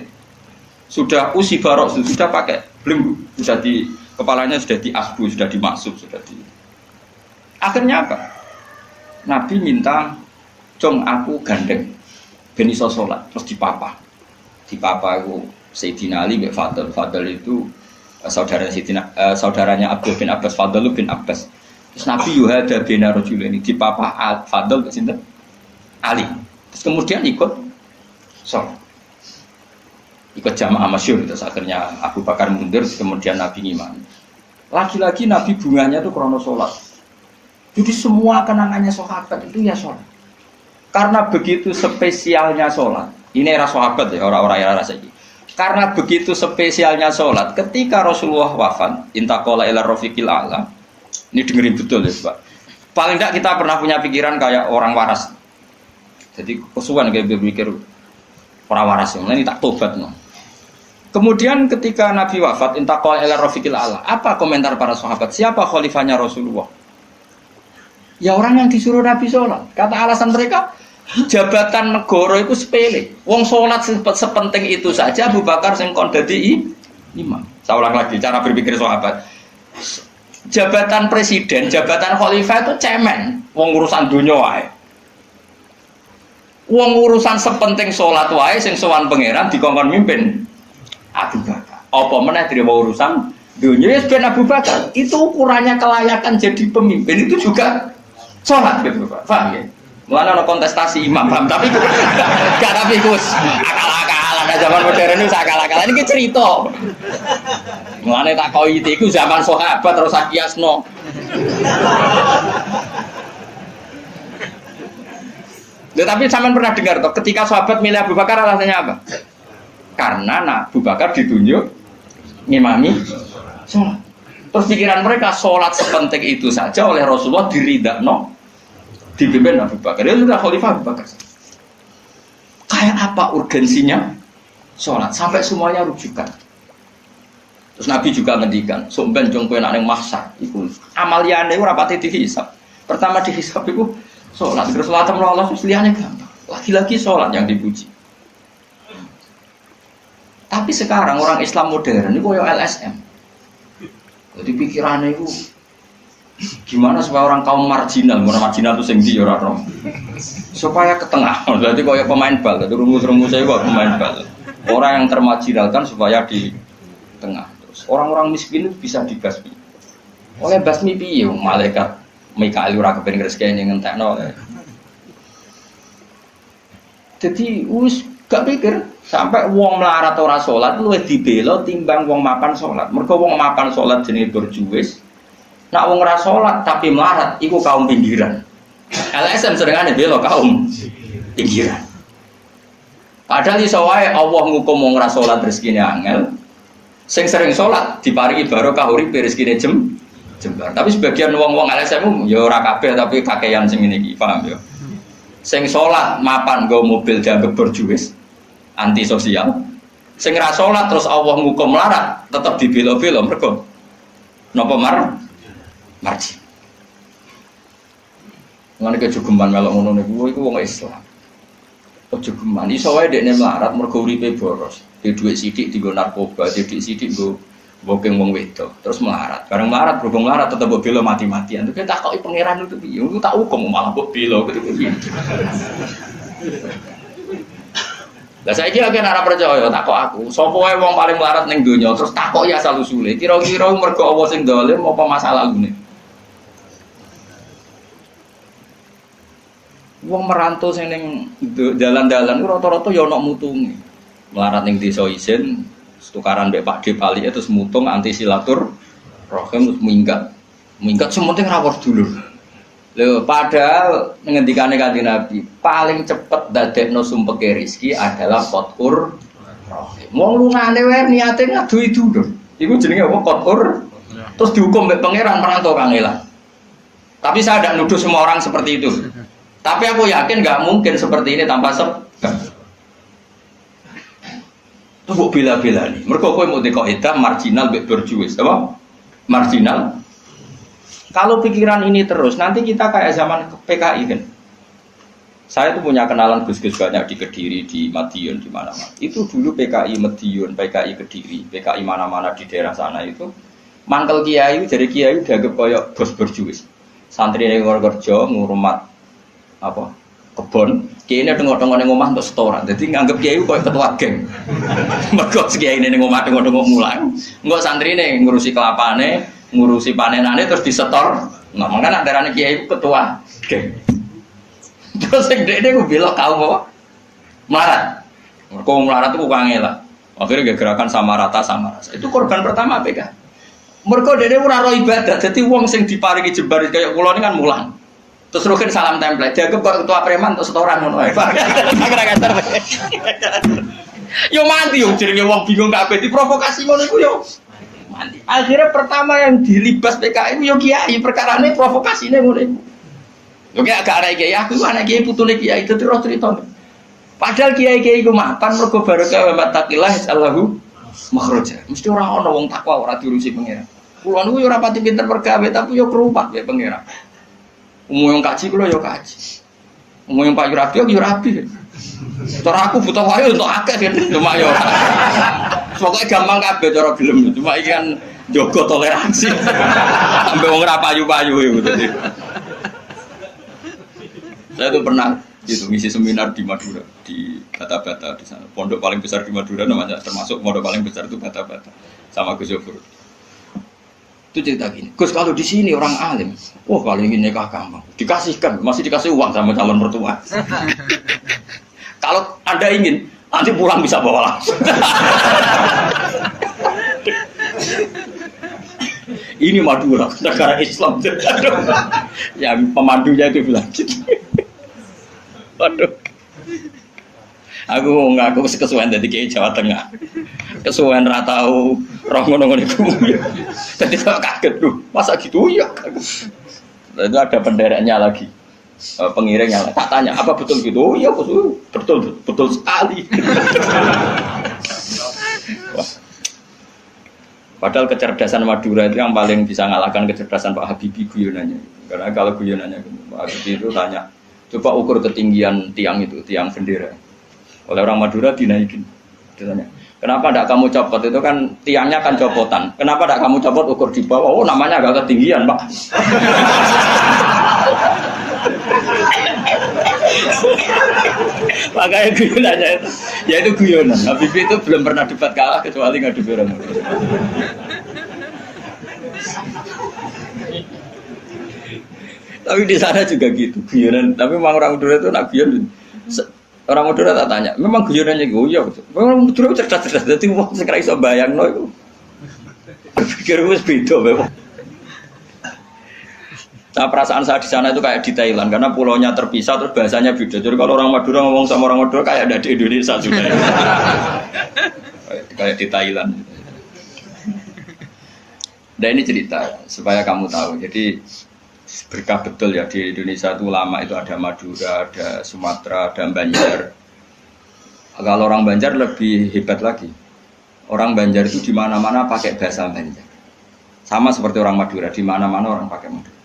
Sudah usi barok, sudah pakai belenggu, sudah di kepalanya sudah diasbu, sudah dimaksud, sudah di. Akhirnya apa? Nabi minta, "Jong aku gandeng, ben iso sholat." Terus dipapa aku Sayyidina Ali bin Fadl itu saudaranya Abdul bin Abbas, Fadl bin Abbas. Terus Nabi yuhada bina rajul ini di papa Fadl ke sinten? Ali. Terus kemudian ikut sholat. Ikut jamaah masyhur itu akhirnya Abu Bakar mundur kemudian Nabi ngimami. Lagi-lagi Nabi bunganya itu krono sholat. Jadi semua kenangannya sahabat itu ya sholat. Karena begitu spesialnya sholat. Ini era sahabat ya, orang-orang era ini. Karena begitu spesialnya sholat, ketika Rasulullah wafat, intaqala ila rafiqil a'la. Ini dengerin betul ya, Pak. Paling tidak kita pernah punya pikiran kayak orang waras. Jadi kesuwan kayak berpikir orang waras. Ini tak tobat no. Kemudian ketika Nabi wafat, intaqala ila rafiqil a'la. Apa komentar para sahabat? Siapa khalifahnya Rasulullah? Ya orang yang disuruh Nabi sholat. Kata alasan mereka, jabatan negara itu sepele. Wong sholat sepenting itu saja. Abu Bakar sing kon dadi imam. Saya ulang lagi cara berpikir sahabat. Jabatan presiden, jabatan khalifah itu cemen. Wong urusan dunia wae. Wong urusan sepenting sholat wae sing sowan pangeran dikongkon mimpin Abu Bakar. Apa meneh terima urusan dunia ben Abu Bakar. Itu ukurannya kelayakan jadi pemimpin itu juga sholat gitu Pak. Paham ya? Mulane ana kontestasi imam, paham? Tapi gak tapi Gus. Akal-akalan zaman modern itu akal-akalan iki cerita. Mulane tak koi iku zaman sahabat terus akiasno. Ya, tapi sampean pernah dengar toh ketika sahabat milih Abu Bakar alasannya apa? Karena Abu Bakar ditunjuk ngimami sholat. Terus pikiran mereka sholat sepenting itu saja oleh Rasulullah diridakno dipimpin Abu Bakar. Dia sudah khalifah Abu Bakar. Kayak apa urgensinya sholat sampai semuanya rujukan. Terus Nabi juga ngendikan, "Somben jong kowe nek ning mahsyar iku amaliyane ora pati dihisab. Pertama dihisab iku sholat. Terus sholat Allah liyane gampang. Lagi-lagi sholat yang dipuji. Tapi sekarang orang Islam modern itu koyo LSM. Jadi pikirannya itu gimana supaya orang kaum marginal itu sing ndi ora roh. Supaya ke tengah. Berarti koyo pemain bal, jadi rumus-rumusnya kok pemain bal. Orang yang termarginalkan supaya di tengah. Terus orang-orang miskin itu bisa dibasmi. Oleh basmi piye malaikat Mikail ora kepen rezekine ngentekno. Jadi wis gak pikir sampai wong melarat ora salat luwih dibela timbang wong mapan salat. Mergo wong mapan salat jenenge berjuwis. Nak wong ora salat tapi melarat iku kaum pinggiran. LSM serengane bela kaum pinggiran. Padahal iso wae Allah ngukum wong ora salat rezekine angel. Sing sering salat diparingi barokah urip rezekine jembar. Tapi sebagian wong-wong LSM ya ora kabeh tapi kakean sing ngene iki, paham ya? Sing salat mapan nggo mobil dianggap berjuwis. Antisosial. Sing ra salat terus Allah ngukum melarat, tetap dibela-bela mergo napa marji. Ngene kejugeman melok ngono niku iku wong Islam. Kejugeman iso wae dekne melarat mergo uripe boros. Di dhuwit sithik dienggo narkoba, di dhuwit sithik nggo bokeng wong wedok, terus melarat. Bareng melarat berhubung melarat tetep mbok bela mati-matian. Terus takoki pangeran itu piye? Aku tak hukum malah mbok bela gitu piye. Lah saiki akeh ora percaya takok aku. Sapa wae wong paling melarat ning donya terus takoki asal usule. Kira-kira mergo apa sing dolim apa masalah ngene. Wong merantau sing ning dalan-dalan rata-rata ya ana mutunge. Melarat ning desa isin, tukaran mbek Pak D Pali terus mutung anti silatur rahim terus minggat. Minggat sementing rawuh dulur. Lho padahal ngendikane Kanjeng Nabi, paling cepet dadekno sumpeke rezeki adalah qatur rahim. Wong lungane wae niate ngadui dulur. Iku jenenge apa qatur? Terus dihukum mbek pangeran merantau kangelan. Tapi saya tidak nuduh semua orang seperti itu. Tapi aku yakin nggak mungkin seperti ini tanpa sebab. Itu kok bela-bela nih. Mereka kau mau dikoidah marginal berjuis, apa? Marginal. Kalau pikiran ini terus, nanti kita kayak zaman PKI kan. Saya tuh punya kenalan gus-gus banyak di Kediri, di Madiun, di mana-mana. Itu dulu PKI Madiun, PKI Kediri, PKI mana-mana di daerah sana itu. Mangkel kiai, jadi kiai dianggap kayak bos berjuis. Santri yang kerja ngurmat apa? Kebon, kiai ini tengok-tengok ning omah untuk setoran. Jadi nganggep kiai koyo ketua geng. Mergo kiai ini ning omah tengok-tengok mulang, engko santri ini ngurusi kelapane, ngurusi panenane terus disetor. Nah, makanya antarane kiai ketua geng. Terus sing dekne ku belok kaum apa? Melarat. Mergo melarat itu kangelan. Akhirnya gerakan sama rata sama rasa. Itu korban pertama PK. Mergo dekne ora ro ibadah. Dadi wong sing diparingi jembar kaya kula ini kan mulang. Terus Rukin salam template, jaga ketua preman untuk setoran ngono ae. Yo mati yo jenenge wong bingung kabeh diprovokasi ngono iku yo. Mati. Akhirnya pertama yang dilibas PKI yo kiai, perkarane provokasine ngono iku. Yo kayak agak arek kiai, aku anak kiai putune kiai itu terus cerita. Padahal kiai-kiai iku mapan mergo barokah wa taqillah sallahu makhraja. Mesti ora ana wong takwa ora diurusi pangeran. Kulo niku yo ora pati pinter pergawe tapi yo kerupat ya pangeran. Umum yang kaji kulo yo kaji. Umum yang Pak Yurabi yo rabi. Cara aku butuh wae untuk akeh kan cuma yo. Pokoke gampang kabeh cara gelem cuma iki kan njogo toleransi. Sampai wong ora payu-payu gitu. Saya tuh pernah ngisi seminar di Madura di Bata-Bata di sana. Pondok paling besar di Madura namanya termasuk pondok paling besar itu Bata-Bata sama Gus Yofur. Itu cerita gini, Gus kalau di sini orang alim, kalau ingin nikah gampang, dikasihkan, masih dikasih uang sama calon mertua. Kalau Anda ingin, nanti pulang bisa bawa langsung. Ini Madura, negara Islam. Ya pemandunya itu bilang gitu. Waduh. Aku ngaku kesuwen dari kiai Jawa Tengah. Kesuwen ra tau roh ngono-ngono iku. Dadi kok kaget lho, masa gitu ya. Itu ada pendereknya lagi. Pengiringnya tak tanya, apa betul gitu? Oh iya, betul sekali. Wah. Padahal kecerdasan Madura itu yang paling bisa ngalahkan kecerdasan Pak Habibie guyonannya. Karena kalau guyonannya Pak Habibie itu tanya, coba ukur ketinggian tiang itu, tiang bendera. Oleh orang Madura dinaikin. Ditanya, kenapa tidak kamu copot? Itu kan tiangnya kan copotan. Kenapa tidak kamu copot ukur di bawah? Oh namanya agak ketinggian Pak. Makanya guyonannya itu, ya itu guyonan. Habibie itu belum pernah debat kalah kecuali ngadu orang Madura. Tapi di sana juga gitu guyonan. Tapi memang orang Madura itu nak guyon. Orang Madura tak tanya, memang guyonannya gitu ya. Memang Madura cerdas-cerdas. Jadi wong sing ra iso bayangno iku. Pikir wis beda memang. Nah, perasaan saya di sana itu kayak di Thailand karena pulaunya terpisah terus bahasanya beda. Jadi kalau orang Madura ngomong sama orang Madura kayak ada di Indonesia juga. Kayak di Thailand. Dan ini cerita supaya kamu tahu. Jadi berkah betul ya di Indonesia itu lama itu ada Madura, ada Sumatera, ada Banjar. Kalau orang Banjar lebih hebat lagi. Orang Banjar itu di mana-mana pakai bahasa Banjar. Sama seperti orang Madura, di mana-mana orang pakai Madura.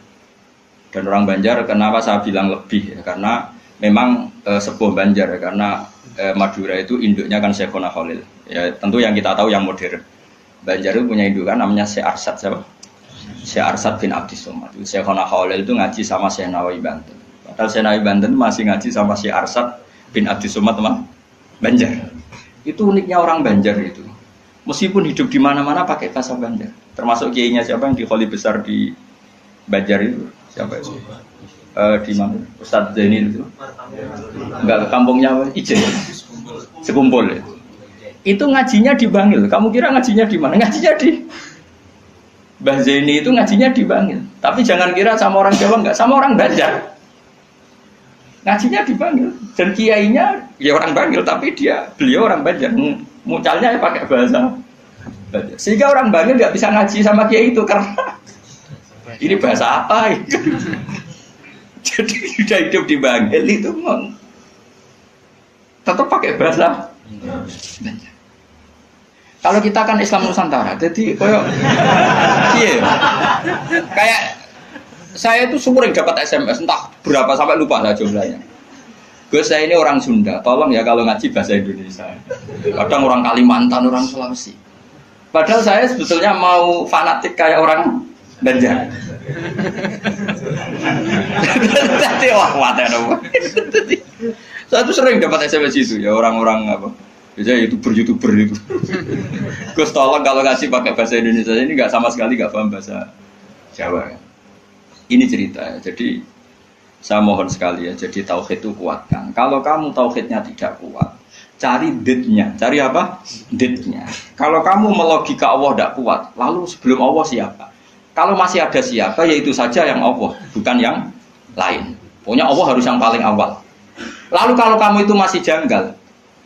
Dan orang Banjar kenapa saya bilang lebih ya, karena memang sebuah Banjar ya, karena Madura itu induknya kan Syekhona Khalil. Ya tentu yang kita tahu yang modern. Banjar itu punya indukan namanya Syekh Arsad siapa? Syekh Arsad bin Abdis Somad. Syekhona Khalil itu ngaji sama Syekh Nawawi Banten. Padahal Syekh Nawawi Banten masih ngaji sama Syekh Arsad bin Abdis Somad teman Banjar. Itu uniknya orang Banjar itu. Meskipun hidup di mana-mana pakai bahasa Banjar. Termasuk kiainya siapa yang di Kholi besar di Banjar itu? Siapa itu? Di mana? Ustadz Zainil itu? Enggak, ke kampungnya Ijen. Sekumpul ya. Itu ngajinya di Bangil. Kamu kira ngajinya di mana? Ngajinya di Mbah Zaini itu ngajinya di Bangil. Tapi jangan kira sama orang Jawa, enggak, sama orang Banjar. Ngajinya di Bangil. Dan kiainya ya orang Bangil, tapi beliau orang Banjar. Mucalnya ya pakai bahasa Banjar. Sehingga orang Bangil enggak bisa ngaji sama kiai itu karena ini bahasa apa? Jadi sudah hidup di Bangil itu tetap pakai bahasa Banjar. Kalau kita kan Islam Nusantara, jadi kayak saya itu sering dapat SMS entah berapa sampai lupa lah jumlahnya. Gus saya ini orang Sunda, tolong ya kalau ngaji bahasa Indonesia. Kadang orang Kalimantan, orang Sulawesi. Padahal saya sebetulnya mau fanatik kayak orang Banjar. Jadi wah saya tuh sering dapat SMS itu ya orang-orang apa? Biasanya YouTuber itu. Gus tolong kalau ngasih pakai bahasa Indonesia ini nggak sama sekali nggak paham bahasa Jawa. Ini cerita ya. Jadi saya mohon sekali ya. Jadi tauhid itu kuatkan. Kalau kamu tauhidnya tidak kuat, cari ditnya. Cari apa? Ditnya. Kalau kamu melogika Allah tidak kuat, lalu sebelum Allah siapa? Kalau masih ada siapa, yaitu saja yang Allah, bukan yang lain. Pokoknya Allah harus yang paling awal. Lalu kalau kamu itu masih janggal,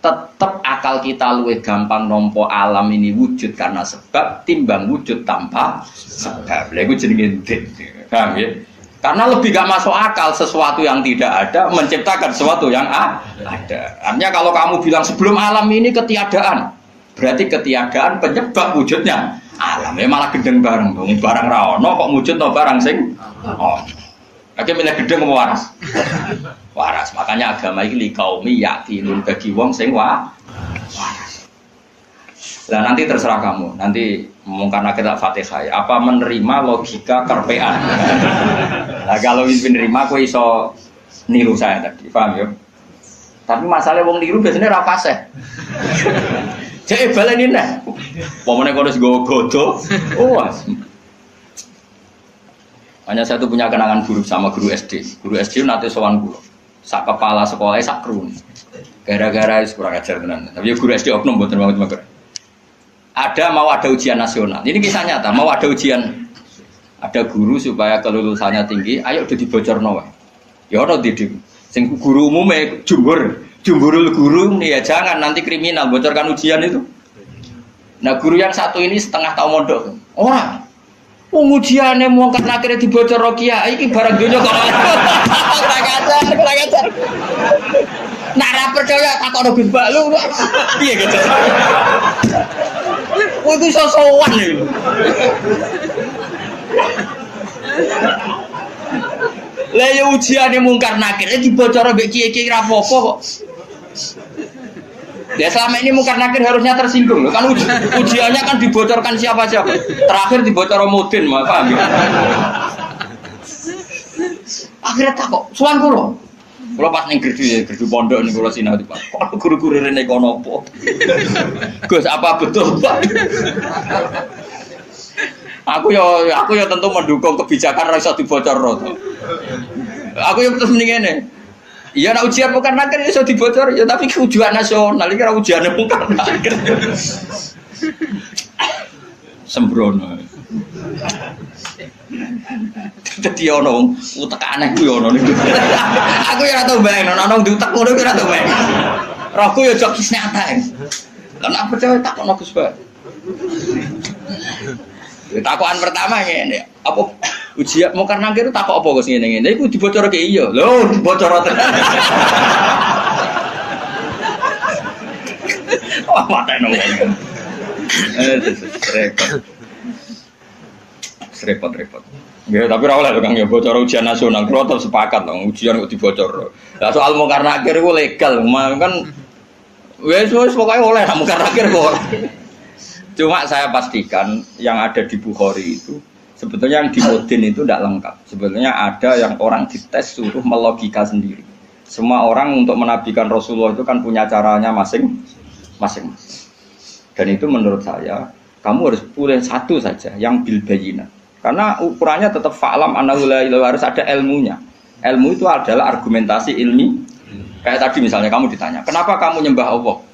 tetap akal kita luwih gampang nompo alam ini wujud karena sebab timbang wujud tanpa sebab. Lha iku jenenge ndek. Paham ya? Karena lebih gak masuk akal sesuatu yang tidak ada menciptakan sesuatu yang ada. Artinya kalau kamu bilang sebelum alam ini ketiadaan, berarti ketiadaan penyebab wujudnya alam. Ya malah gendeng bareng, barang ra ono kok wujud no barang sing ono. Oke, milih gedeng apa waras? Waras. Makanya agama ini kaumi yakinun bagi wong sing waras. Nah nanti terserah kamu. Nanti karena kita Fatihah, apa menerima logika kerpean? Nah kalau menerima, aku iso niru saya tadi, paham ya? Tapi masalah wong niru biasanya rapase. Jadi balen ini, pokoknya kalau godo, hanya saya tuh punya kenangan buruk sama guru SD. Guru SD nanti sowan guru, sak kepala sekolahnya sak kerun. Gara-gara kurang ajar tenan. Tapi guru SD oknum buat banget. Mau ada ujian nasional. Ini kisah nyata. Mau ada ujian. Ada guru supaya kelulusannya tinggi. Ayo udah dibocorno wae. Ya ora didik. Sing guru umumnya jumburul guru nih ya jangan nanti kriminal bocorkan ujian itu. Nah guru yang satu ini setengah tahun mondok. Ora. Ujiannya mau kan akhirnya dibocor kiai iki barang dunia kok. Kurang ajar. Nak ra percaya takon Gus Bak lu. Piye gitu. Kowe iku iso sowan lho. Lah ya ujiane mungkar nakir dibocor mbek kiye-kiye ra apa-apa kok. Ya selama ini mungkar nakir harusnya tersinggung loh. Kan ujiannya kan dibocorkan siapa-siapa. Terakhir dibocor Mudin, paham ya? Akhirnya tak kok, suan kula. Kula pas ning gerdu pondok ning kula sinau Pak. Kok guru-guru rene kono apa? Gus, apa betul, Pak? Aku ya tentu mendukung kebijakan ra iso dibocorno. Aku ya terus mending ngene. Iya nak ujian bukan nakir iso dibocor ya tapi ujian nasional iki ora ujiane bukan nakir. Sembrono. Dadi ono utek aneh ku yo ono niku. Aku ya ora tau bayang ono diutek ngono ki ora tau bayang. Rohku ya jok kisne atae. Lah nek percaya tak ono Gus Pak. Takokan pertama ngene, apa ujian mau karena kira takok apa Gus ngene-ngene iku dibocorke iya. Lho, dibocor tenan. Wah, mateno. Repot. Ya, tapi ora oleh Kang ya bocor ujian nasional. Kulo tetep sepakat dong ujian kok dibocor. Lah soal mau karena akhir iku legal, kan wis pokoke oleh mau karena akhir kok. Cuma saya pastikan yang ada di Bukhari itu sebetulnya yang di Mudin itu tidak lengkap. Sebetulnya ada yang orang dites suruh melogika sendiri. Semua orang untuk menabikan Rasulullah itu kan punya caranya masing-masing. Dan itu menurut saya kamu harus pilih satu saja yang bil bayyinah. Karena ukurannya tetap fa'lam annahu la ilaha harus ada ilmunya. Ilmu itu adalah argumentasi ilmi. Kayak tadi misalnya kamu ditanya, kenapa kamu nyembah Allah?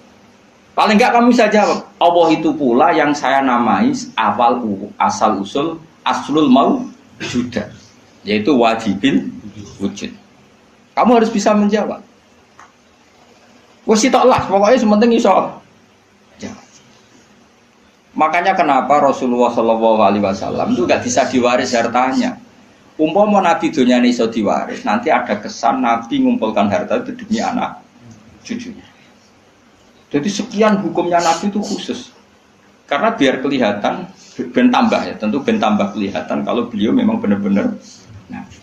Paling enggak kamu bisa jawab, Allah itu pula yang saya namai asal usul aslul mawjudah, yaitu wajibil wujud. Kamu harus bisa menjawab. Wes sitok lah, pokoknya sementing iso jawab. Makanya kenapa Rasulullah SAW itu enggak bisa diwaris hartanya. Umpama Nabi dunia ini iso diwaris, nanti ada kesan Nabi mengumpulkan harta itu demi anak cucunya. Jadi sekian hukumnya Nabi itu khusus. Karena biar kelihatan, ben tambah ya, tentu ben tambah kelihatan kalau beliau memang benar-benar Nabi.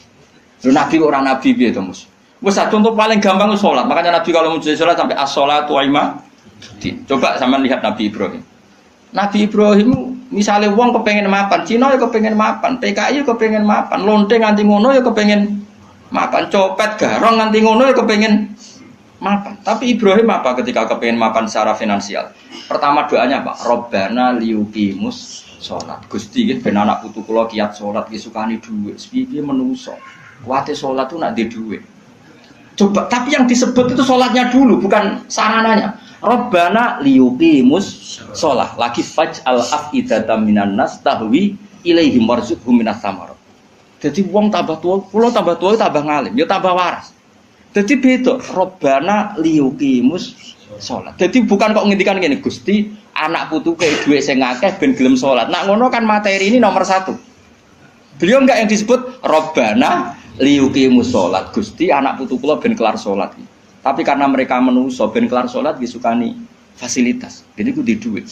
Nabi orang Nabi biar itu mus. Contoh paling gampang itu sholat. Makanya Nabi kalau mau sholat sampai as-sholatu wa coba sama lihat Nabi Ibrahim. Nabi Ibrahim misalnya wong kepengen mapan, Cina ya kepengen mapan, PKI ya kepengen mapan, lonte nganti ngono ya kepengen mapan, copet garong nganti ngono ya kepengen mapan. Tapi Ibrahim apa ketika kepengen mapan secara finansial? Pertama doanya apa? Robbana liyuqimus sholat. Gusti ben anak putu kula kiat sholat ki sukani dhuwit. Piye menungso. Kuwate sholat tuh nak di dhuwit. Coba tapi yang disebut itu sholatnya dulu bukan sarananya. Robbana liyuqimus sholat. Lagi faj'al afidatan minan nas tahwi ilaihim warzuqhum minas samarat. Jadi wong tambah tua, kula tambah tua tambah ngalim, ya tambah waras. Jadi beda, Robbana liyuqimus sholat. Jadi bukan kok ngendikan ngene, Gusti, anak putuke duwe sing akeh ben gelem sholat. Nak ngono kan materi ini nomor 1. Beliau enggak yang disebut Robbana liyuqimus sholat. Gusti, anak putu kula ben kelar sholat. Tapi karena mereka menungso ben kelar sholat disukani fasilitas. Jadi kudu duit.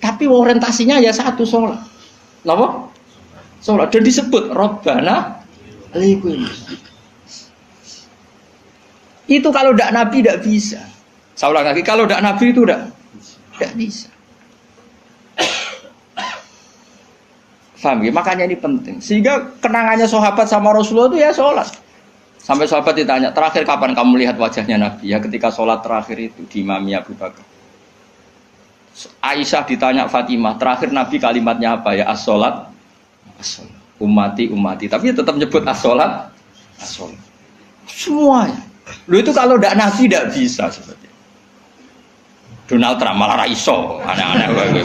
Tapi orientasinya ya satu sholat. Napa? Sholat. Dan disebut Robbana liyuqimus. Itu kalau tidak Nabi tidak bisa. Saya ulang lagi, kalau tidak Nabi itu tidak bisa. Faham ya? Makanya ini penting. Sehingga kenangannya sahabat sama Rasulullah itu ya sholat. Sampai sahabat ditanya, terakhir kapan kamu lihat wajahnya Nabi? Ya ketika sholat terakhir itu di Imami Abu Bakar. Aisyah ditanya Fatimah, terakhir Nabi kalimatnya apa ya? As-sholat, as-sholat. Ummati. Tapi tetap nyebut as-sholat, as-sholat. Semuanya. Lu itu kalau tidak Nabi tidak bisa seperti itu. Donald Trump malah raiso, aneh-aneh.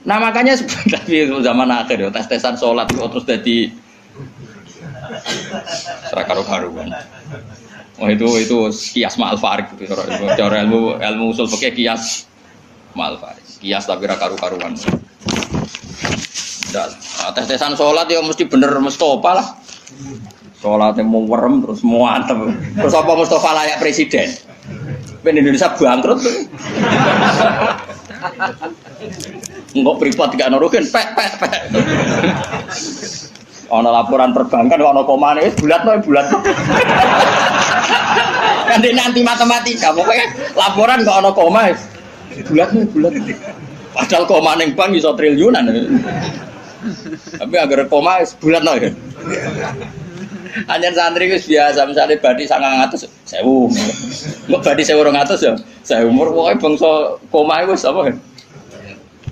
Nah makanya sebenarnya zaman akhir ya tes-tesan sholat terus jadi serakaru-karuan. Oh itu kias ma'al farik gitu. Cara ilmu usul fikih kias ma'al farik. Kias tapi rakaru-karuan. Tes-tesan sholat ya mesti bener Mustafa lah. Sholatnya mau werem terus mau antem. Terus apa Mustafa layak presiden? Ben Indonesia bangkrut tuh. Enggak privat gak nurukin pek. Ono laporan perbankan ono komane bulat. Nanti matematika pokoknya laporan kok ono koma bulat. Padahal koma ning bank iso triliunan. Tapi agar koma bulat no ya. Anjen santri wis biasa misale badi 900 1000. Mbok badi 1200 ya. Saya umur pokoke bangsa koma wis apa kan.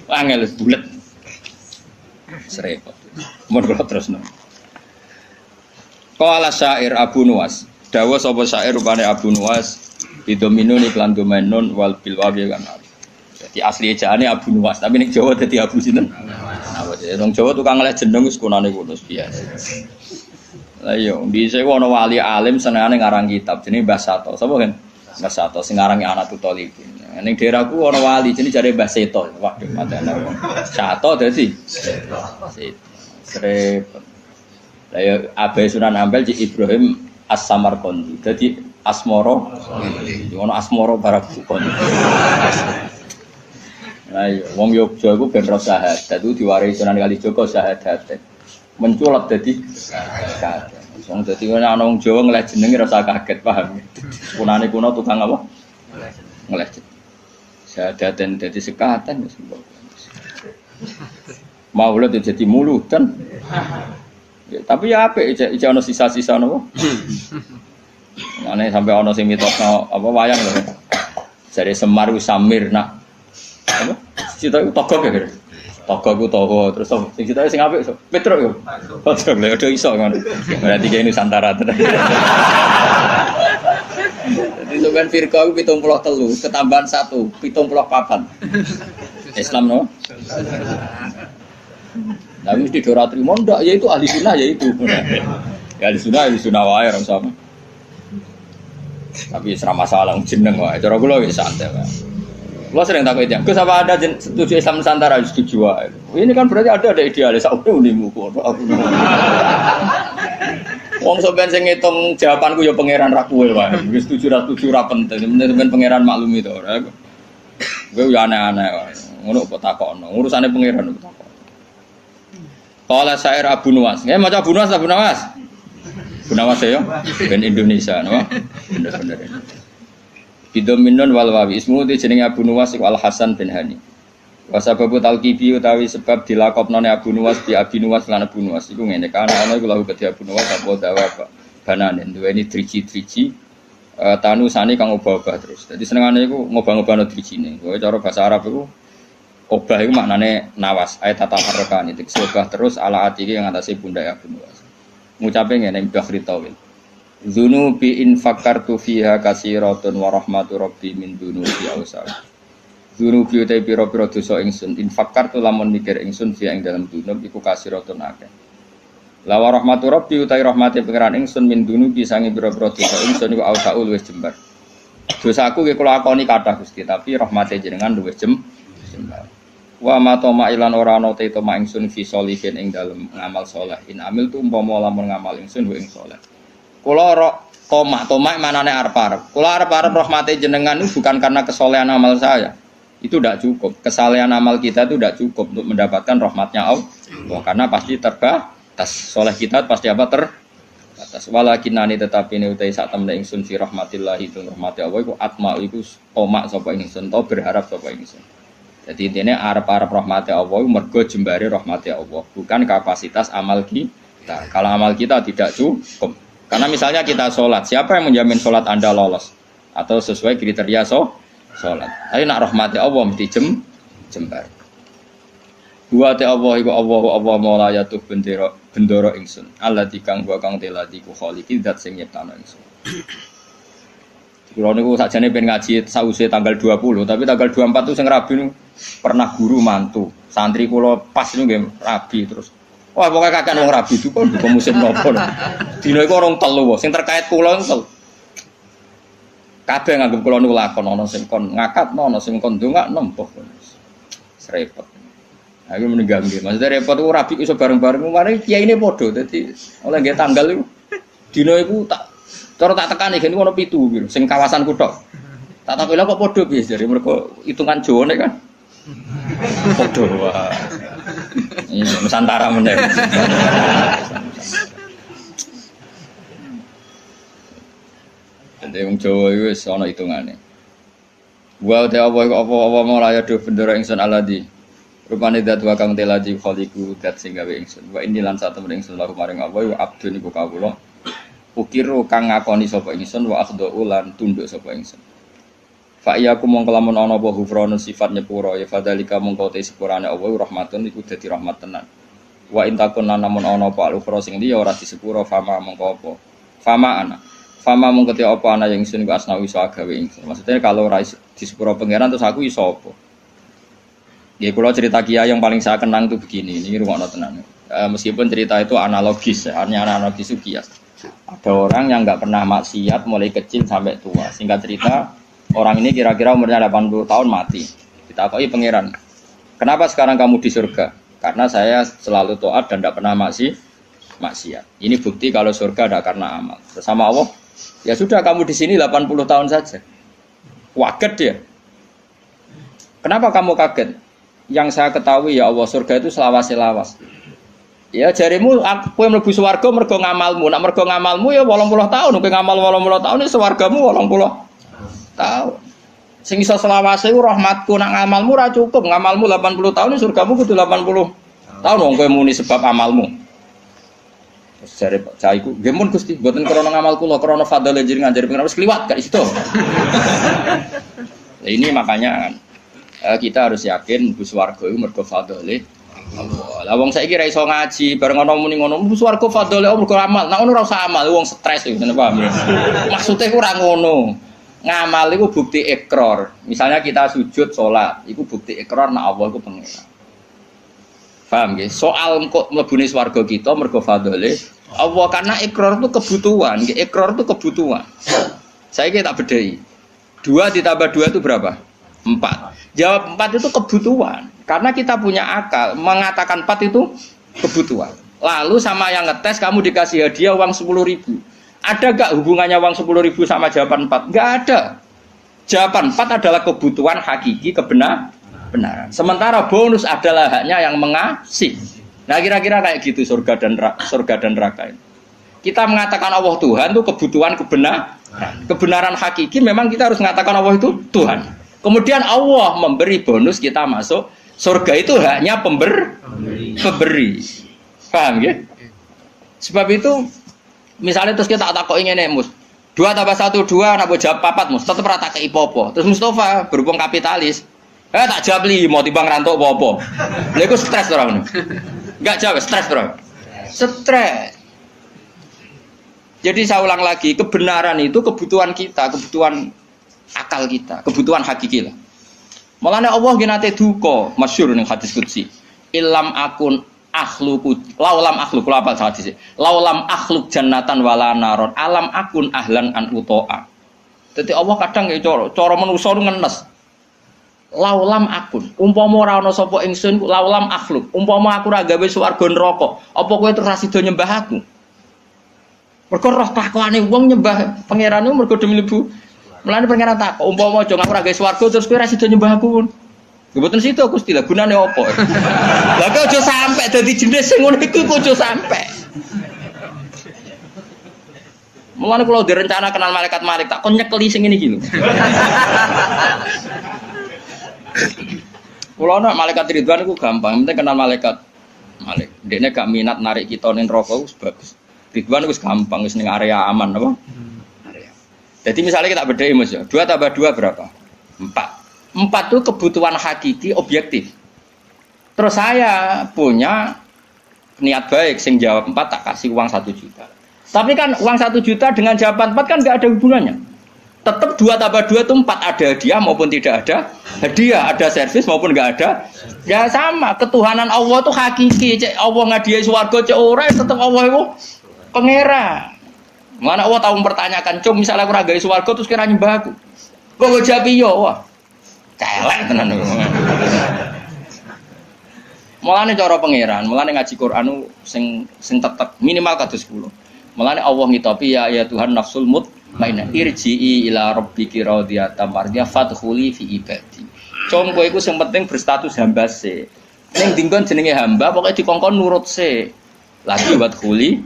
Angel bulet. Serepot. Mun kula terusno. Qala syair Abu Nuwas. Dawa sapa syair rupane Abu Nuwas bidominun iklan domenun wal bil wawi kan. Jadi asli ejaane Abu Nuwas, tapi ning Jawa dadi Abu sinten? Wong Jawa tukang ngeleh jeneng wis kunane kuno biasa. Lah iya, dhisik ana wali alim senengane ngarang kitab jenenge Mbah Sato. Sapa kan? Mbah Sato sing ngarangi Anatul Talibin. Ning daerahku ana wali jenenge jare Mbah Seto. Waduh, matane. Sato dadi Seto. Repot. Lah ya Abai Sunan Ampel Cik Ibrahim As-Samarqandi. Dadi Asmoro. Ono Asmoro Barakukon. Lah iya, wong Yogya iku ben ro syahadat itu diwarisi Sunan Kalijaga syahadat. Menculap dadi syahadat. Wong dadi ana wong Jawa ngeleh jenenge rasa kaget, paham. Kunane kuno tukang apa? Ngeleh. Syahadaten dadi sekatan wis. Maulud jadi muludan. Ya, tapi ya apik iki ana sisa-sisa napa? Mane sampai ana sing mitosno apa wayang lho. Jare Semar ku Samir nak. Apa? Cita iku togok ya. Togok ku toho terus sing cita sing apik Petruk yo. Petruk lho do iso ngono. Berarti kene Nusantara tenan. Jadi sampean firqa ku 73 ketambahan 1 74. Islam no? Nah, mesti dora trimo ndak ya itu ahli sunnah ya itu. Ya ahli sunnah wae ora sama. Tapi ora masalah jeneng wae. Cara kula wis santai wae. Kula sering takut jam. Gus apa ada setuju Islam Nusantara setuju wae. Ini kan berarti ada idealis sak unimu kok. Wong sampean sing ngitung jawabanku ya pangeran ra kowe wae. Wis setuju ra penting. Sampeyan pangeran maklumi to ora. Kowe yo aneh-aneh wae. Ngono kok takokno. Urusane pangeran kok takok. Qala syair Abu Nuwas. Nggih maca Abu Nuwas. Abu Nuwas ya. Ben Indonesia no. Bener-bener. Bidominun wal wawi ismu di jenenge Abu Nuwas iku Al Hasan bin Hani. Wa sababu talqibi utawi sebab dilakopnone Abu Nuwas bi Abi Nuwas lan Abu Nuwas iku ngene kan ana iku lahu kedhi Abu Nuwas apa dawa banane duweni driji-driji tanu sane kang obah-obah terus. Dadi senengane iku ngobah-ngobahno drijine. Kowe cara bahasa Arab iku obah itu maknanya nawas, ayat tataharrokan itu obah terus ala atiki yang atasnya bunda Abu Nuwas. Ngucapin ngene Bahri Tawil. Dzunubi in fakartu fiha kasiratun wa rahmatu rabbi min dzunubi awsal. Dunubi utai piro-piro dosa ingsun infakar tu lamun mikir ingsun via ing dalam dunub iku kasiratun akeh. Lawa rahmatu rabbi utai rahmati pengiran ingsun min dunubi sangi piro-piro dosa ingsun iku ausaul wis jembar. Dosaku ki kula akoni kathah Gusti tapi rahmati jenengan luwih jembar. Wa ma toma ilan ora ana te toma ingsun fi sholihin ing dalem ngamal saleh. In amil tu umpama lamun ngamal ingsun ing saleh. Kula toma manane arep-arep. Kula arep-arep rahmati jenengan itu bukan karena kesolehan amal saya. Itu tidak cukup. Kesalehan amal kita itu tidak cukup untuk mendapatkan rahmatnya Allah. Karena pasti terbatas. Soleh kita pasti apa terbatas. Walakinani tetapi ini utai saat temen ingsun fi rahmatillah itu rahmati Allah. Iku atma iku tomak sapa ingsun. Tau berharap sapa ingsun. Jadi intinya arep-arep rahmati Allah. Mergo jembari rahmati Allah. Bukan kapasitas amal kita. Kalau amal kita tidak cukup. Karena misalnya kita sholat. Siapa yang menjamin sholat Anda lolos? Atau sesuai kriteria sholat. Tapi nak rahmati Allah mesti jembar. Wa ta Allah iku Allah maula yatuh bendoro ingsun. Allah dikang wa kang telati ku khaliqi zat sing nyiptano ingsun. Kulo niku sakjane ben ngaji sause tanggal 20, tapi tanggal 24 itu sing rabi niku pernah guru mantu. Santri kula pas niku nggih rabi terus. Wah pokoke kakean wong rabi itu kok musim nopo. Dina iku orang telu sing terkait kula entel. Kabeh nganggep kula niku lakon ana sing kon ngakatno ana sing kon ndongakno mbah. Repot. Ha iki meninggal nggih. Maksudnya repot ku rabi iso bareng-bareng mari kiyaine padha. Dadi oleh nggih tanggal iku dina iku tak cara tak tekani gene ono 7 piro sing kawasan kuthok. Tak takoki lha kok padha piye jare mergo hitungan Jawane kan. Padha wae. Iya Nusantara meneh. Jadi wong Jawa iku wis ana hitungane. Wa ta apa malah ya do bendera ingsun aladi. Rupane dat wa kang teladi khaliqu dat sing gawe ingsun. Wa ini lan satemene ingsun laku maring apa wa abdun iku kawula. Ukiru kang ngakoni sapa ingsun wa akhdhu lan tunduk sapa ingsun. Fa iya ku mongko lamun ana apa hufranu sifat nyepura ya fadzalika mongko te sepurane Allah rahmatun iku dadi rahmat tenan. Wa intakun namun ana apa al-ukhra sing liya ora disepura fama mongko apa. Fama mung ketia apa ana yang ingsun ku asnawi iso gawe ingsun. Maksudnya kalau ora di sepuro pangeran terus aku iso apa? Nggih kula cerita kiai yang paling saya kenang itu begini, ini rungokno tenan. Meskipun cerita itu analogis, hanya analogis itu kias. Ada orang yang enggak pernah maksiat mulai kecil sampai tua. Singkat cerita, orang ini kira-kira umurnya 80 tahun mati. Ditakoki pangeran, "Kenapa sekarang kamu di surga?" Karena saya selalu taat dan tidak pernah maksiat. Ini bukti kalau surga ada karena amal. Bersama Allah, ya sudah kamu di sini 80 tahun saja. Kaget dia. Kenapa kamu kaget? Yang saya ketahui ya Allah surga itu selawas-selawas. Ya jarimu aku yang mlebu swarga mergo ngamalmu. Nek mergo ngamalmu ya 80 tahun, kowe ngamal 80 tahun ya swargamu 80 tahun. Sing iso selawase ku rahmatku nek ngamalmu ora cukup. Ngamalmu 80 tahun ya surgamu kudu 80 tahun wong kowe muni sebab amalmu. Jare cah iku, nggih mun Gusti, mboten krana ngamal kula, krana fadhole jenengan jare pengen wis kliwat gak situ. Ini makanya kita harus yakin mlebu swarga iku mergo fadhole Allah. Lah wong saiki ra iso ngaji, bareng ana muni ngono, mlebu swarga fadhole Allah mergo amal. Nek ngono ora usah amal, wong stres iku, paham ya? Maksude ku ora ngono. Ngamal iku bukti ikrar. Misalnya kita sujud salat, iku bukti ikrar nek Allah iku pengira. Paham nggih? Soal kok mlebune swarga kita mergo fadhole Allah karena ikrar itu kebutuhan, ikrar itu kebutuhan. Saya kira tak bedai. 2 ditambah 2 itu berapa? 4. Jawab 4 itu kebutuhan. Karena kita punya akal, mengatakan 4 itu kebutuhan. Lalu sama yang ngetes kamu dikasih hadiah uang 10.000. Ada gak hubungannya uang 10.000 sama jawaban 4? Gak ada. Jawaban 4 adalah kebutuhan hakiki kebenaran. Sementara bonus adalah haknya yang mengasih. Nah kira-kira kayak gitu surga dan neraka ini. Kita mengatakan Allah Tuhan itu kebutuhan kebenaran hakiki memang kita harus mengatakan Allah itu Tuhan. Kemudian Allah memberi bonus kita masuk surga itu haknya pemberi. Paham ya? Sebab itu misalnya terus kita takok ngene Mus. 2 tambah 1 2 nek jawab 4 Mus tetep ora tak kei apa-apa. Terus Mustafa berhubung kapitalis tak jawab 5 timbang rantuk apa-apa. Lha iku stres ora ngono. Enggak jawab, stres bro. Stres. Jadi saya ulang lagi, kebenaran itu kebutuhan kita, kebutuhan akal kita, kebutuhan hakiki lah. Mulane Allah nggih nate duka, masyhur ning hadis qudsi. Ilam akun akhluku laulam akhluk kula apa hadis. Laulam akhluk jannatan wala naron alam akun ahlan an utoa. Dadi Allah kadang ya cara manusa ngenes. Laulam akun, umpama ora ana sapa ingsun laulam akhluk, umpama aku ora gawe swarga neraka, apa kowe terus ra sida nyembah aku? Mergo roh kelakuane wong nyembah pangerane mergo demi mlebu. Mulane pangeran takok, umpama aja aku ora gawe swarga terus kowe ra sida nyembah aku pun. Ya mboten sida Gusti, lha gunane apa? Lah kok aja sampe dadi jenis sing ngono iku kok aja sampe. Mulane kula direncana kenal malaikat tak kon nyekeli sing ngene iki lho. Kalau nak malaikat Ridwan itu gampang, penting kenal malaikat. Dia gak minat narik kita ning neraka wis bagus. Ridwan itu gampang, wis ning area aman apa? Area. Jadi misalnya kita bedai Mas ya, 2 tambah 2 berapa? 4. 4 itu kebutuhan hakiki objektif. Terus saya punya niat baik, sing jawab 4 tak kasih uang 1 juta. Tapi kan uang 1 juta dengan jawaban 4 kan gak ada hubungannya. Tetap 2 tambah 2 itu 4, ada hadiah maupun tidak ada hadiah, ada servis maupun enggak ada. Ya sama, ketuhanan Allah itu hakiki. Cek Allah ngadiai swarga cek ora tetap Allah itu pangeran. Mana Allah tahu mempertanyakan, "Cung, misalnya aku ora gawe swarga terus kira nyembah aku." Kok go jawab iya, wah. Celek tenan. Mulane cara pangeran, mulane ngaji Quran sing tetep minimal kados 10. Mulane Allah ngitopi ya Tuhan nafsul mutmainnah irji'i ila rabbiki radiyatan mardiyah fadkhuli fi ibadi. Cung kowe iku sing penting berstatus hamba se. Ning dinggon jenenge hamba pokoke dikongkon nurut se. Lagi wadkhuli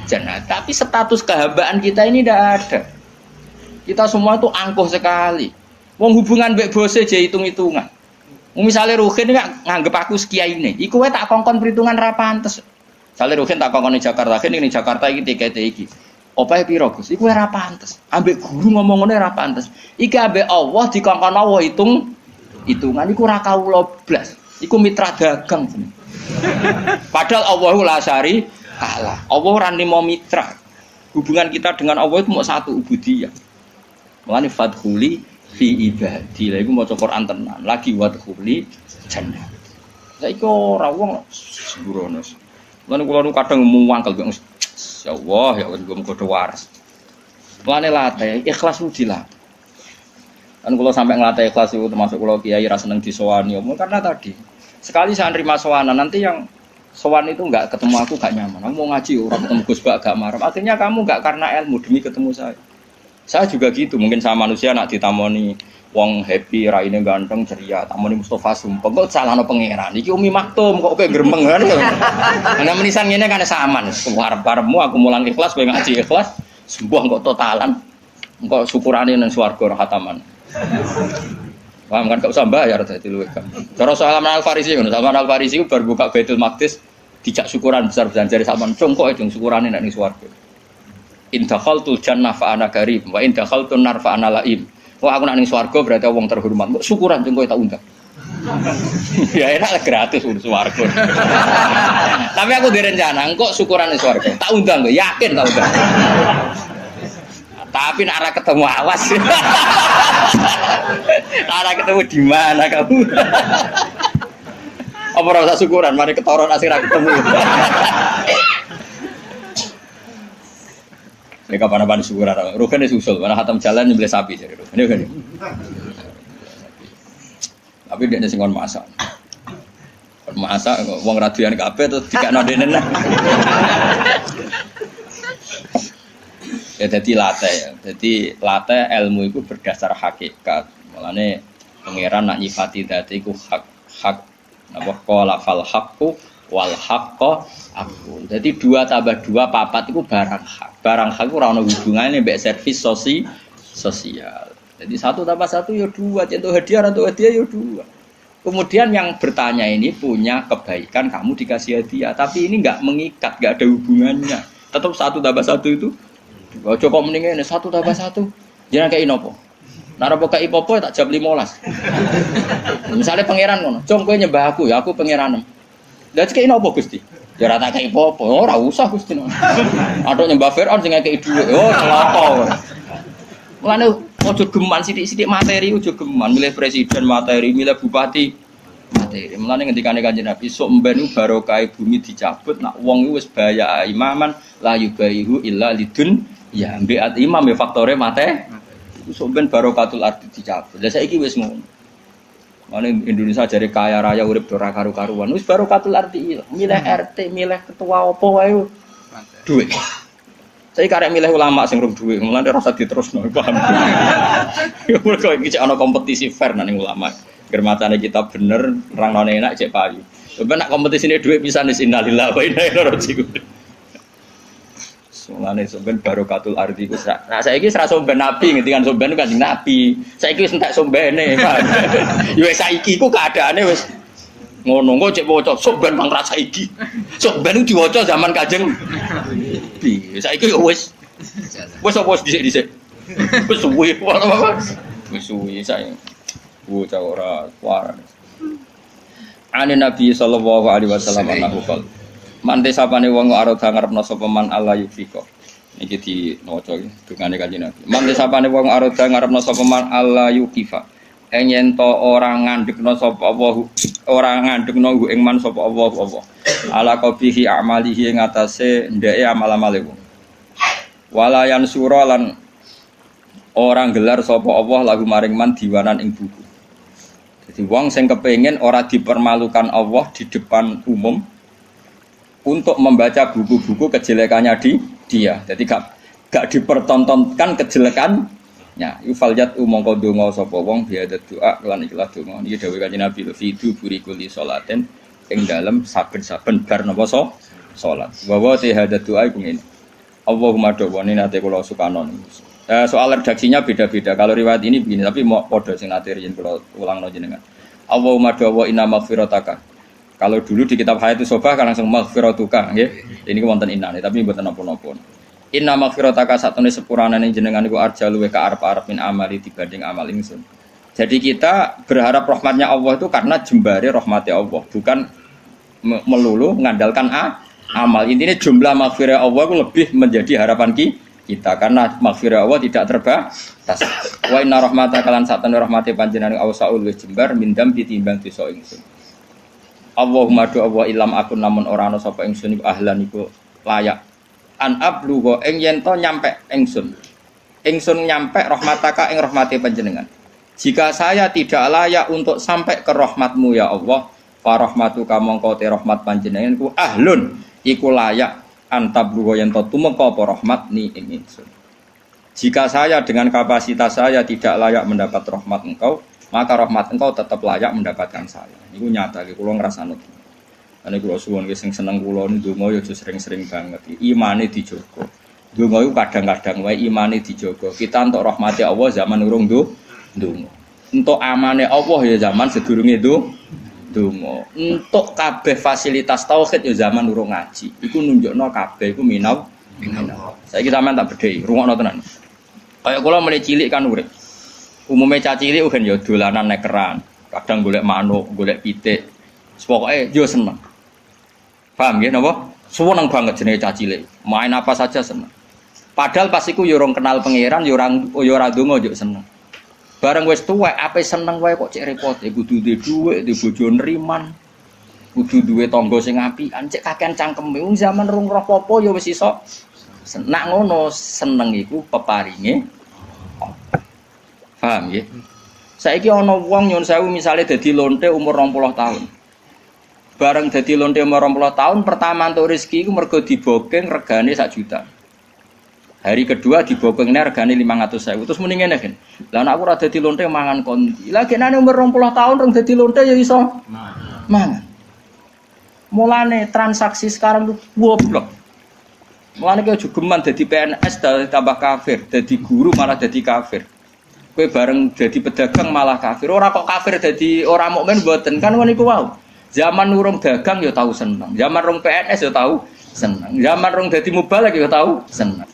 jannah. Tapi status kehambaan kita ini tidak ada. Kita semua itu angkuh sekali. Wong hubungan mbek bose je hitung-hitungan. Misalnya Ruhin nganggep aku sekiyaine, iku wae tak kongkon perhitungan ra pantes. Misalnya Ruhin tak kongkon di Jakarta, ini Jakarta iki tikete iki. Opahe piro Gus? Iku ora pantes. Ambek guru ngomong ngene ora pantes. Iki ambek Allah dikongkon Allah hitungan iku ora kawula blas. Iku mitra dagang. Padahal Allahu la syari kalah. Allah ora nimo mitra. Hubungan kita dengan Allah itu mau satu ubudiyah. Mulane fadkhuli fi ibadi. Lha iku maca Quran tenan. Lagi wadkhuli jannah. Saiki ora wong sembrono. Mulane kula nu kadang muwangkel mbek ya Allah ya wis muga waras. Mulane latih ikhlas ujilah. Kan kula sampai ngelatih ikhlas itu termasuk kula kiai ra seneng disowani karena tadi sekali saya nerima sowanan nanti yang sowan itu enggak ketemu aku gak nyaman. Aku mau ngaji orang ketemu Gus Bak gak marah. Akhirnya kamu enggak karena ilmu demi ketemu saya. Saya juga gitu, mungkin sama manusia nak ditamoni wong happy, raine ganteng, ceria, tamoni Mustafa Sumpah, kok salahno pangeran. Iki Umi Maktum kok kowe gremeng kan. Ana menisan ngene kan saman. Arep-arepmu aku mulang ikhlas, kowe ngaji ikhlas, sembuh kok totalan. Engko syukurane nang swarga rahataman. Paham kan gak usah bayar dadi luwih kan. Cara Salman Al-Farisi ngono, Salman Al-Farisi bar buka Baitul Maqdis dijak syukuran besar-besaran jare Salman congkok itu syukurane nek ning swarga. In dakhaltul jannah fa ana karim wa in dakhaltun nar fa ana laim. Wah aku nak ning swarga berarti wong terhormat. Kok syukuran jeng kowe tak undang. Ya enak gratis urus swarga. Tapi aku direncana engko syukuran ning swarga. Tak undang kok, yakin tak undang. Tapi nak ora ketemu awas. Ora ketemu di mana kamu? Apa ora usah syukuran, mari ketoron asih ra ketemu. Ini kapan-kapan syukuran, Rugen ini susul, mana khatam jalan nyembelih sapi jadi Rugen. Ini kan? Tapi dia ini singkon masak. Masak, uang radian kafe terus dikak nodenen. Ya jadi latih, latih ilmu itu berdasar hakikat. Mulane pangeran nak nyifati dadi iku hak apa qala fal haqqu wal haqqo aku. Jadi 2 tambah 2 4 itu barang hak. Barang hak ora ono hubungane mbek servis sosial. Jadi 1 tambah 1 ya 2, contoh hadiah atau hadiah ya 2. Kemudian yang bertanya ini punya kebaikan kamu dikasih hadiah, tapi ini enggak mengikat, enggak ada hubungannya. Tetap 1 tambah 1 itu ojo kok mendingan 1 tambah 1. Jangan kayak inopo. Nara poka ipopo tak jam 15. Misalnya pangeran ngono, "Cung kowe nyembah aku, ya aku pangeran." Lah kayak inopo Gusti? Ya ora tak kayak ipopo. Ora usah Gusti. Atok nyembah Firaun sing kayak dhuwit. Oh, celaka. Mulane Ojo geman sithik-sithik materi, ojo geman milih presiden materi, milih bupati materi. Mulane ngendikane Kanjeng Nabi, sok mben barokah bumi dicabut, nak wong iku wis baya imaman la yubaihu illa lidun ya mbek imam ya faktore mate. Iku sok ben barokatul ardi dicabut. Lah saiki wis ngono. Mane Indonesia jare kaya raya urip ora karu-karuan. Wis barokatul ardi ilang. Milih RT, milih ketua opo wae duit. Saya karek milih ulama sing rung duwe, mulane rasa diterusno, paham. Ya mergo iki cek ana kompetisi fair nang ulama. Germatane kita bener, rangne enak cek payu. Coba nak kompetisine dhuwit pisan wis innalillahi wa inna ilaihi raji'un. Mulane sampean barokatul ardi ku nah saiki ora somben nabi ngendikan somben Kanjeng Nabi. Saiki wis entek sombene, paham. Ya wis saiki ku keadaane wis ngono kok cek waca somben bang rasa iki. Somben diwaca zaman Kanjeng Nabi. Saiki yo wis apa dhisik-dhisik. Wis suwe apa. Wis suwe saiki. Bocah ora waran. Ane Nabi sallallahu alaihi wasallam anahu qol. Mante sapane wong arep ngarepno sapa man Allah yufika. Niki di maca iki dungane Kanjeng Nabi. Mante sapane wong arep ngarepno sapa man Allah yukifa. Yen to ora ngandhekno sapa Allah, ora ngandhekno ing man sapa Allah apa. Ala qabihi amalihi ing atase ndeke amal-amale wong. Wala yansura lan orang gelar sapa Allah lagu maring man diwanan ing buku. Jadi wong sing kepengin ora dipermalukan Allah di depan umum untuk membaca buku-buku kejelekannya dia. Jadi gak dipertontonkan kejelekannya. Yufaliyat mongko donga sapa wong biadat doa lan ikhlas donga. Iki dawuh Kanjeng Nabi fidu burikuli salaten ing dalem saben-saben bar napa salat. Wa wa hadat doa iku ngene. Allahumma dawani nate kula sukanon. Soal redaksinya beda-beda. Kalau riwayat ini begini, tapi mau podo sing nate riyen kula ulangno jenengan. Allahumma dawa inna maghfirataka. Kalau dulu di kitab Hayatus Sobah kan langsung maghfiratuka, nggih. Ini wonten innane, tapi mboten napa-napa. Inna maghfirataka satune sepuranane jenengan iku arjalu ka arep-arep min amali dibanding amal ingsun. Jadi kita berharap rahmatnya Allah itu karena jembare rahmatnya Allah, bukan melulu mengandalkan amal. Intinya jumlah maghfirah Allah itu lebih menjadi harapan kita karena maghfirah Allah tidak terbatas. Wa inna rahmataka lan satane rahmate panjenengan awsaul wis jembar mindam ditimbang dosa ingsun. Allahumma do Allah ilam akun namun ora ana sapa ingsun iku ahlan iku layak an ablugha ing yen to nyampe ingsun. Ingsun nyampe rahmataka ing rahmate panjenengan. Jika saya tidak layak untuk sampai ke rahmatmu ya Allah, fa rahmatuka mongko te rahmat panjenengan ku ahlun iku layak antabluwa yang tumeka apa rahmat ni ing ingsun. Jika saya dengan kapasitas saya tidak layak mendapat rahmat engkau, maka rahmat engkau tetap layak mendapatkan saya. Iku nyata iki kula ngrasakno. Ane kula suwun sing seneng kula ndonga yo sering-sering banget. Imane dijogo. Ndonga iku kadang-kadang wae imane dijogo. Kita entuk rahmati Allah zaman urung ndonga. Entuk amane Allah ya zaman sedurunge donga. Untuk kabeh fasilitas tauhid ya zaman urung ngaji. Iku nunjukno kabeh iku minau. Saiki sampean tak bedheki, rungokno tenan. Kaya kula mulai cilik kan urip. Umume cah cilik kan ya dolanan nek keran, kadang golek manuk, golek pitik. Pokoke yo seneng. Paham nggih napa? Seneng banget jenenge cah cilik. Main apa saja seneng. Padahal pas iku yo ora kenal pangeran, yo ora ndonga yo seneng. Bareng wis tuwek ape seneng wae kok cek repot, kudu duwe dhuwit, duwe bojo nriman, kudu duwe tangga sing apian, cek kakean cangkeme. Zaman rung roh apa ya wis iso. Nak ngono seneng iku peparinge. Paham nggih? Saiki ana wong nyun sewu misale dadi lonte umur 20 tahun. Bareng dadi lonte umur 20 tahun pertama entuk rezeki iku mergo dibokeng regane 1 juta. Hari kedua dibokengnya regane 500.000. Terus muni ngene kan. Lah nek aku ora dadi lonte mangan kondi. Lah genane umur 20 tahun rong dadi lonte ya iso mangan. Mulane transaksi sekarang tuh goblok. Mulane kowe jugeman dadi PNS tambah kafir, dadi guru malah dadi kafir. Kowe bareng dadi pedagang malah kafir. Ora kok kafir dadi ora mukmin mboten kan ngono iku wae. Zaman urung dagang ya tahu seneng. Zaman rong PNS ya tahu seneng. Zaman rong dadi mubalek ya tahu seneng.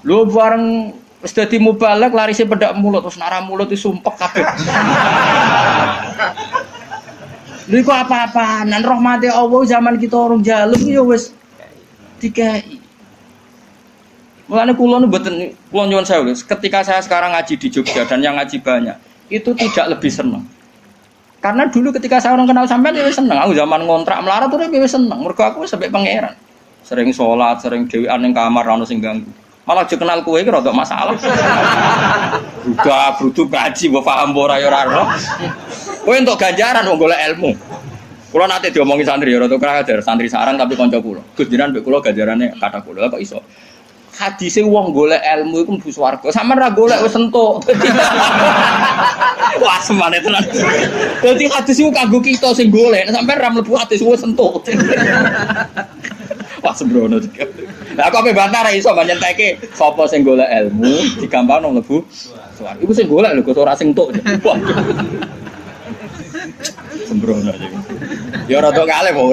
Lu bareng wis dadi mubalek larise pedak mulut terus nara mulut disumpek kabeh. Lha iku apa-apaan rahmate Allah zaman kita orang jaluk ya wis dikai. Mulane kula nu mboten kula nyuwun sewu. Ketika saya sekarang ngaji di Jogja dan yang ngaji banyak, itu tidak lebih senang. Karena dulu ketika saya orang kenal sampean ya seneng. Aku zaman ngontrak melarat tuh ya seneng. Mergo aku sampai pangeran. Sering sholat, sering dhewean ning kamar ora ono sing ganggu. Malah aja kenal kowe iki rada masalah. Udah brudu kaji mbok paham ora ya ora ro. Kowe entuk ganjaran wong golek ilmu. Kula nate diomongi santri ya rada krajar, santri sarang tapi kanca kula. Gus jenengan mbek kula ganjarane kata kula kok iso. Hadise wong golek ilmu iku mlebu swarga. Sampeyan ra golek wis entuk. Wah, semane tenan. Dadi hadis iku kanggo kita sing golek, sampeyan ra mlebu hadis wis entuk. Wah, sembrono. Lah kok bantah ra iso nyenteke sapa sing golek ilmu digampangno mlebu swarga. Iku sing golek lho, kok ora sing entuk. Sembrono aja. Ya rada kalih kok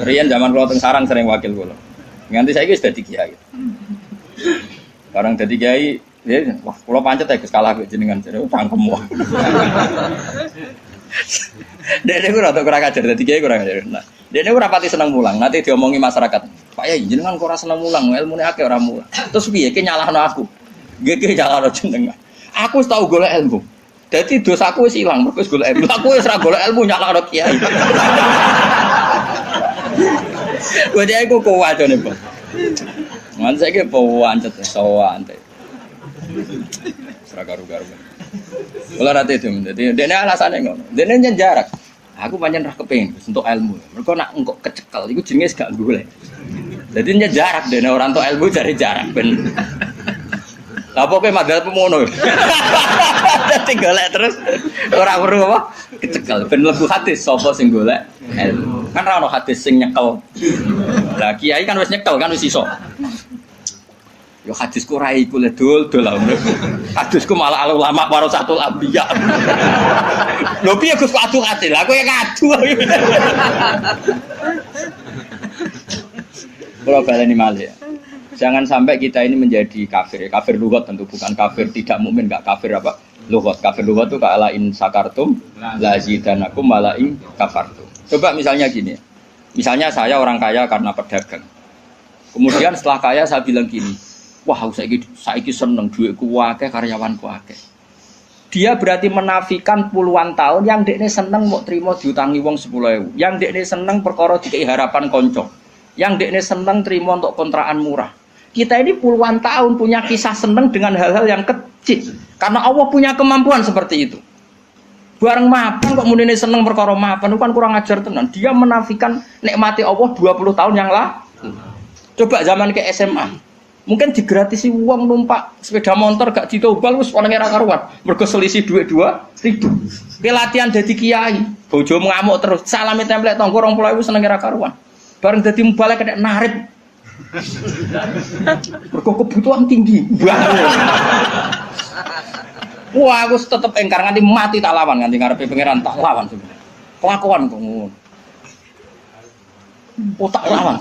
riyen zaman kula teng sarang sering wakil kula. Nganti saiki wis dadi kiai. Barang dadi kiai, ya wah kula pancet ya Gus kalah kok jenengan jare cangkem wae. Dene ku rada kurang ajar dadi kiai kurang ajar. Nah, dene ora pati seneng mulang, nanti diomongi masyarakat. Pak Yai jenengan kok ora seneng mulang, ilmune akeh ora mulang. Terus piye ki nyalahno aku? Nggih nyalahno jenengan. Aku wis tau golek ilmu. Dadi dosaku wis ilang, mergo wis golek ilmu. Aku wis ora golek ilmu nyalahno kiai. Wedi aku kuat jane, Bos. Ngan saiki pawancet sawan teh. Ora karo-karo. Kula nate itu, dadi dene alasane ngono. Dene nyen jarak. Aku pancen ra kepengin untuk ilmu. Mergo nak engko kecekel iku jenenge gak golek. Dadi nyen jarak dene ora entuk ilmu jare jarak ben. Lah pokoke madhep ngono. Dadi golek terus ora weruh apa? Kecekel ben mlebu hadis sapa sing golek ilmu. Kan ra ono hadis sing nyekel. Lah kiai kan wis nyekel kan wis iso. Yo hadisku ora iku le dol-dol. Hadisku malah ulama warasatul anbiya. Lho piye Gus kok adu hati? Lah kowe ngadu. Kalau baleni malih. Jangan sampai kita ini menjadi kafir. Kafir lughat tentu bukan kafir tidak mukmin, enggak kafir apa? Lughat. Kafir lughat itu kala in sakartum la zidanakum wala in kafartum. Coba misalnya gini. Misalnya saya orang kaya karena pedagang. Kemudian setelah kaya saya bilang gini, wah saiki seneng duitku akeh karyawanku akeh. Dia berarti menafikan puluhan tahun yang dekne seneng mau terima diutangi wong 10.000. Yang dekne seneng perkara dikei harapan konco. Yang dekne seneng terima untuk kontrakan murah. Kita ini puluhan tahun punya kisah seneng dengan hal-hal yang kecil. Karena Allah punya kemampuan seperti itu. Bareng mapan kok munine seneng perkara mapan itu kan kurang ajar tenan. Dia menafikan nikmati Allah 20 tahun yang lalu. Coba zaman ke SMA. Mungkin digratisi uang numpak sepeda motor gak ditobal wis ana ora karuan. Mergo selisih duit 2.000. Ki latihan dadi kiai, bojomu ngamuk terus. Salame templek tanggo 20.000 seneng ora karuan. Bareng dadi mubalek kena narik. Mergo kebutuhan tinggi. Wah, aku tetep engkar nganti mati tak lawan, nganti ngarepe pangeran tak lawan sebenarnya. Kelakuan kok ngono. Oh tak lawan.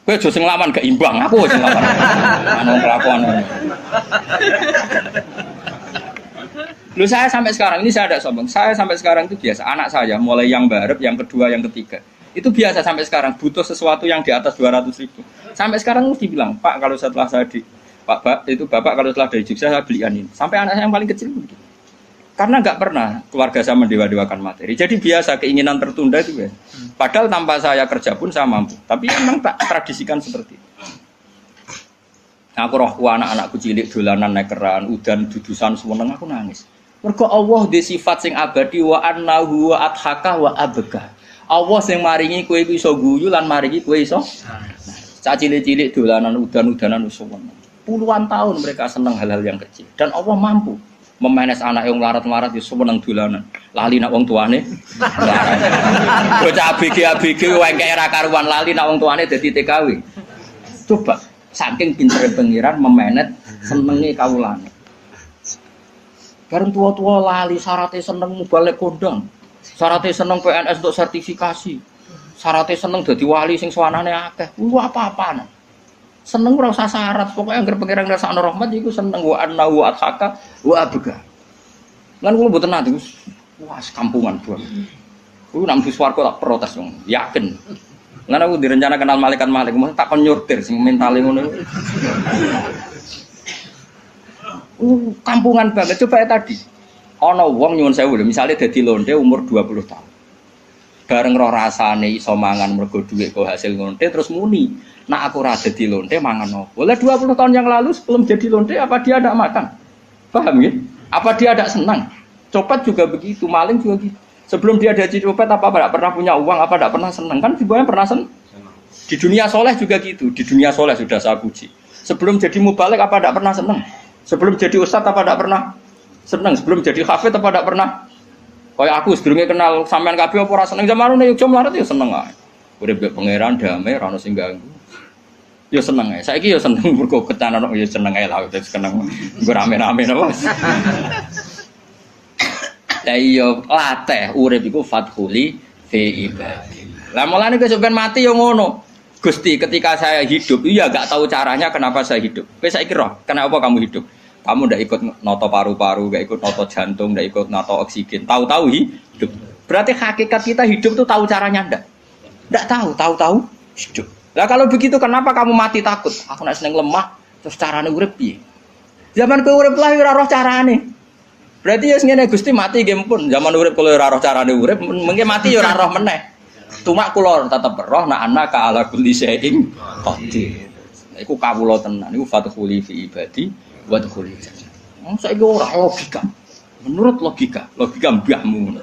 Kowe aja sing lawan gak imbang, aku sing lawan. Anu kelakuan. Lu saya sampai sekarang ini saya ada sombong. Saya sampai sekarang itu biasa. Anak saya mulai yang barep, yang kedua, yang ketiga. Itu biasa sampai sekarang butuh sesuatu yang di atas 200.000. Sampai sekarang mesti bilang, Pak kalau setelah saya di Pak itu Bapak kalau setelah dari Jogja saya belikan ini. Sampai anak saya yang paling kecil begitu. Karena nggak pernah keluarga saya mendewa-dewakan materi. Jadi biasa keinginan tertunda itu ya. Padahal tanpa saya kerja pun saya mampu. Tapi memang tak tradisikan seperti itu. Aku rohku anak-anakku cilik dolanan nekeran, udan dudusan semeneng aku nangis. Mergo Allah di sifat sing abadi wa annahu wa adhaka wa abka. Allah sing maringi kowe iso guyu lan maringi kowe iso. Cah cilik-cilik dolanan udan-udanan semeneng. Puluhan tahun mereka senang hal-hal yang kecil dan Allah mampu memenes anak yang melarat-melarat di seneng dolanan. Lali nak wong tuane. Bocah ABG wae era karuan lali nak wong tuane dadi TKW. Coba saking pintere pengiran memenet senenge kawulane. Bareng tua-tua lali syaratnya seneng balik kondang. Syaratnya seneng PNS untuk sertifikasi. Syaratnya seneng dadi wali sing sawanane akeh. Apa-apaan. Seneng ora usah syarat, pokoknya anggere pengiran ngrasakno rahmat iku seneng wa annahu athaka wa abga. Lan kula mboten nate wah kampungan doang. Kuwi nang swarga tak protes wong, yakin. Lan aku direncana kenal malaikat Malik, mau tak kon nyurtir sing mentale ngono. Kampungan banget coba ya tadi. Ana wong nyuwun sewu lho, misale dadi lonte umur 20 tahun. Bareng roh rasane iso mangan mergo dhuwit kok hasil lonte terus muni. Nak aku ora dadi lonte mangan opo? Oleh 20 tahun yang lalu sebelum jadi lonte apa dia tidak makan? Paham ya? Apa dia tidak senang? Copet juga begitu, maling juga gitu. Sebelum dia jadi copet apa tidak pernah punya uang, apa tidak pernah senang? Kan semuanya pernah senang. Di dunia soleh juga gitu. Di dunia soleh sudah saya puji. Sebelum jadi mubalik apa tidak pernah senang? Sebelum jadi ustadz apa tidak pernah senang? Sebelum jadi hafid apa tidak pernah? Kayak aku sedurunge kenal sampean kabeh apa ora seneng zaman rene yo mlarat yo seneng ae. Urip mbek pangeran damai ora ono sing ganggu. Yo seneng ae. Saiki yo seneng mergo ketanan yo seneng ae lah wis seneng. Nggo rame-rame napa. Lah iya latih urip iku fathuli fi ibadillah. Lah mulane kowe sampean mati yo ngono. Gusti ketika saya hidup iya gak tahu caranya kenapa saya hidup. Kowe saiki roh kenapa kamu hidup? Kamu ndak ikut noto paru-paru, ndak ikut noto jantung, ndak ikut noto oksigen. Tahu-tahu hidup. Berarti hakikat kita hidup tuh tahu caranya ndak? Ndak tahu, tahu-tahu hidup. Lah kalau begitu kenapa kamu mati takut? Aku nek seneng lemah, terus carane urip piye? Zaman kowe urip lah ora roh carane. Berarti ya ngene Gusti mati nggih pun. Zaman urip kalau ora roh carane urip, mengke mati ya ora roh meneh. Cuma kula tetep roh nek ana ka ala kulli syai'in qadir. Iku kawula tenan, iku fathuli fi ibadi buat kulit. Saya ora logika. Menurut logika mbahmu.